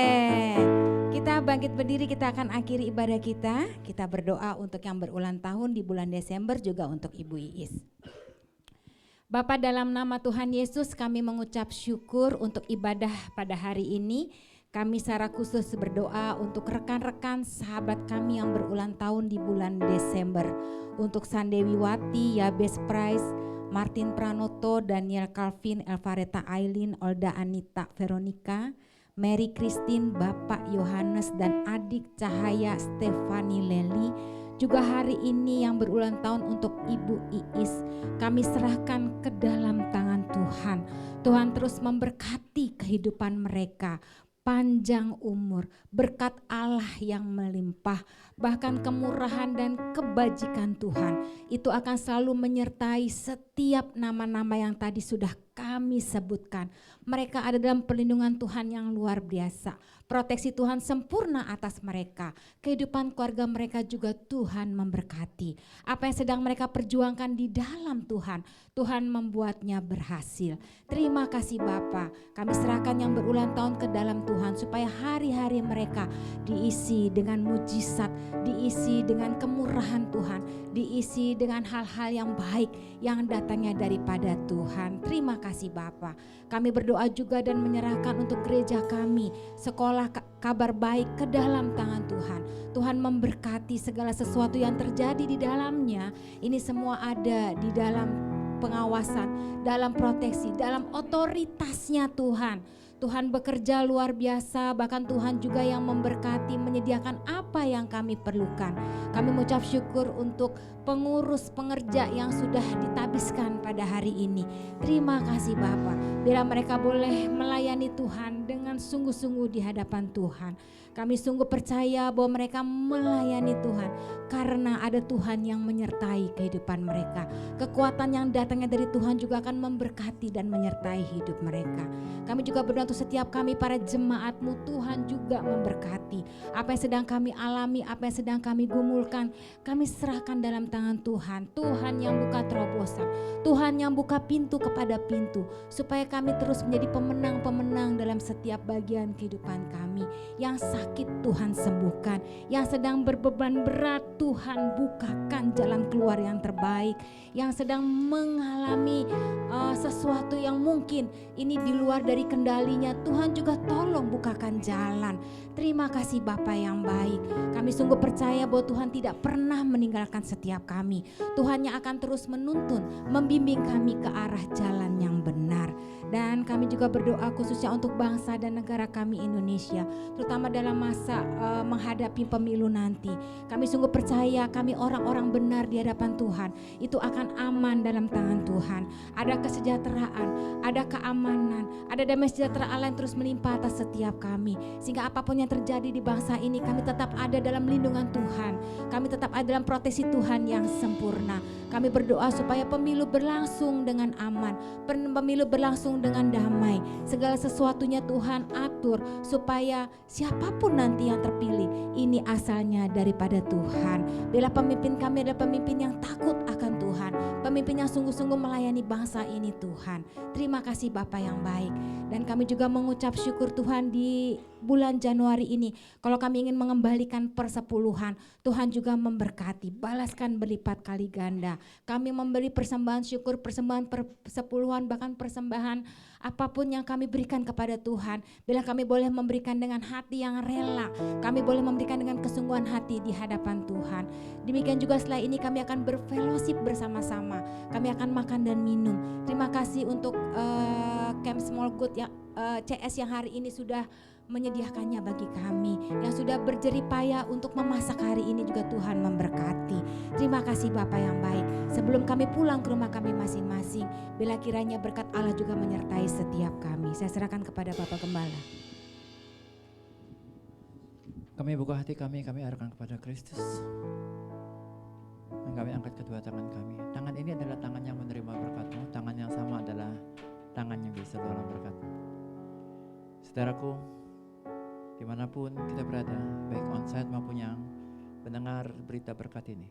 kita bangkit berdiri, kita akan akhiri ibadah kita. Kita berdoa untuk yang berulang tahun di bulan Desember, juga untuk Ibu Iis. Bapa, dalam nama Tuhan Yesus kami mengucap syukur untuk ibadah pada hari ini. Kami secara khusus berdoa untuk rekan-rekan sahabat kami yang berulang tahun di bulan Desember. Untuk Sandewiwati, Yabes Price, Martin Pranoto, Daniel Calvin, Elvareta Aileen, Olda Anita Veronica, Mary Christine, Bapak Yohanes dan adik Cahaya Stefani Leli. Juga hari ini yang berulang tahun untuk Ibu Iis, kami serahkan ke dalam tangan Tuhan. Tuhan terus memberkati kehidupan mereka, panjang umur, berkat Allah yang melimpah, bahkan kemurahan dan kebajikan Tuhan itu akan selalu menyertai setiap nama-nama yang tadi sudah kami sebutkan. Mereka ada dalam perlindungan Tuhan yang luar biasa. Proteksi Tuhan sempurna atas mereka. Kehidupan keluarga mereka juga Tuhan memberkati. Apa yang sedang mereka perjuangkan di dalam Tuhan, Tuhan membuatnya berhasil. Terima kasih Bapa. Kami serahkan yang berulang tahun ke dalam Tuhan supaya hari-hari mereka diisi dengan mujizat, diisi dengan kemurahan Tuhan, diisi dengan hal-hal yang baik yang datangnya daripada Tuhan. Terima kasih Bapa. Kami berdoa juga dan menyerahkan untuk gereja kami, sekolah kabar baik ke dalam tangan Tuhan. Tuhan memberkati segala sesuatu yang terjadi di dalamnya. Ini semua ada di dalam pengawasan, dalam proteksi, dalam otoritasnya Tuhan. Tuhan bekerja luar biasa, bahkan Tuhan juga yang memberkati, menyediakan apa yang kami perlukan. Kami mengucap syukur untuk pengurus pengerja yang sudah ditabiskan pada hari ini. Terima kasih Bapa. Bila mereka boleh melayani Tuhan dengan sungguh-sungguh di hadapan Tuhan. Kami sungguh percaya bahwa mereka melayani Tuhan karena ada Tuhan yang menyertai kehidupan mereka. Kekuatan yang datangnya dari Tuhan juga akan memberkati dan menyertai hidup mereka. Kami juga berdoa untuk setiap kami para jemaat-Mu, Tuhan juga memberkati. Apa yang sedang kami alami, apa yang sedang kami gumulkan, kami serahkan dalam tangan Tuhan. Tuhan yang buka terobosan, Tuhan yang buka pintu kepada pintu, supaya kami terus menjadi pemenang-pemenang dalam setiap bagian kehidupan kami. Yang sakit Tuhan sembuhkan, yang sedang berbeban berat Tuhan bukakan jalan keluar yang terbaik, yang sedang mengalami sesuatu yang mungkin ini di luar dari kendalinya, Tuhan juga tolong bukakan jalan. Terima kasih Bapa yang baik. Kami sungguh percaya bahwa Tuhan tidak pernah meninggalkan setiap kami. Tuhan yang akan terus menuntun, membimbing kami ke arah jalan yang benar. Dan kami juga berdoa khususnya untuk bangsa dan negara kami Indonesia, terutama dalam masa menghadapi pemilu nanti. Kami sungguh percaya kami orang-orang benar di hadapan Tuhan itu akan aman dalam tangan Tuhan. Ada kesejahteraan, ada keamanan, ada damai sejahtera anugerah Allah yang terus melimpah atas setiap kami. Sehingga apapun yang terjadi di bangsa ini, kami tetap ada dalam lindungan Tuhan. Kami tetap ada dalam proteksi Tuhan yang sempurna. Kami berdoa supaya pemilu berlangsung dengan aman, pemilu berlangsung dengan damai. Segala sesuatunya Tuhan atur supaya siapapun nanti yang terpilih, ini asalnya daripada Tuhan. Bila pemimpin kami adalah pemimpin yang takut akan Tuhan, pemimpin yang sungguh-sungguh melayani bangsa ini Tuhan. Terima kasih Bapa yang baik. Dan kami juga mengucap syukur Tuhan di bulan Januari ini. Kalau kami ingin mengembalikan persepuluhan, Tuhan juga memberkati, balaskan berlipat kali ganda. Kami memberi persembahan syukur, persembahan persepuluhan, bahkan persembahan apapun yang kami berikan kepada Tuhan. Bila kami boleh memberikan dengan hati yang rela, kami boleh memberikan dengan kesungguhan hati di hadapan Tuhan. Demikian juga setelah ini kami akan berfellowship bersama-sama. Kami akan makan dan minum. Terima kasih untuk Camp Small Good yang CS yang hari ini sudah menyediakannya bagi kami, yang sudah berjerih payah untuk memasak hari ini juga Tuhan memberkati. Terima kasih Bapa yang baik. Sebelum kami pulang ke rumah kami masing-masing, bila kiranya berkat Allah juga menyertai setiap kami. Saya serahkan kepada Bapak Gembala. Kami buka hati kami arahkan kepada Kristus. Dan kami angkat kedua tangan kami. Tangan ini adalah tangan yang menerima berkat-Mu. Tangan yang sama adalah tangan yang bisa dalam berkat-Mu. Saudaraku, dimanapun kita berada, baik onsite maupun yang mendengar berita berkat ini,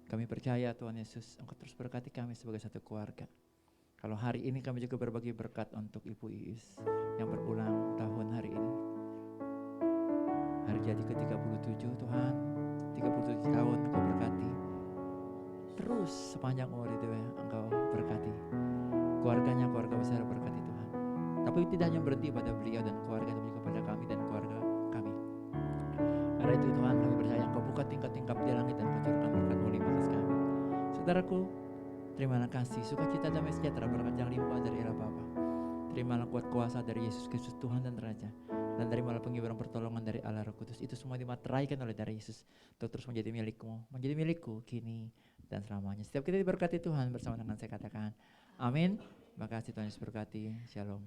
kami percaya Tuhan Yesus Engkau terus berkati kami sebagai satu keluarga. Kalau hari ini kami juga berbagi berkat untuk Ibu Iis yang berulang tahun hari ini, hari jadi ke-37 Tuhan, 37 tahun Engkau berkati. Terus sepanjang umur itu ya Engkau berkati keluarganya, keluarga besar berkati Tuhan. Tapi tidak hanya berhenti pada beliau dan keluarga, tapi juga pada kami dan keluarga kami. Karena itu Tuhan, kami percaya Engkau buka tingkat-tingkat di langit dan Engkau curahkan berkat-Mu limpah atas kami. Saudaraku, terimalah kasih, sukacita, damai sejahtera, berkat yang limpah dari Allah Bapa. Terimalah kuat kuasa dari Yesus Kristus Tuhan dan Raja. Dan terimalah penghiburan pertolongan dari Allah Roh Kudus. Itu semua dimateraikan oleh dari Yesus untuk terus menjadi milikmu, menjadi milikku kini dan selamanya. Setiap kita diberkati Tuhan bersama dengan saya katakan amin. Terima kasih Tuhan Yesus berkati. Shalom.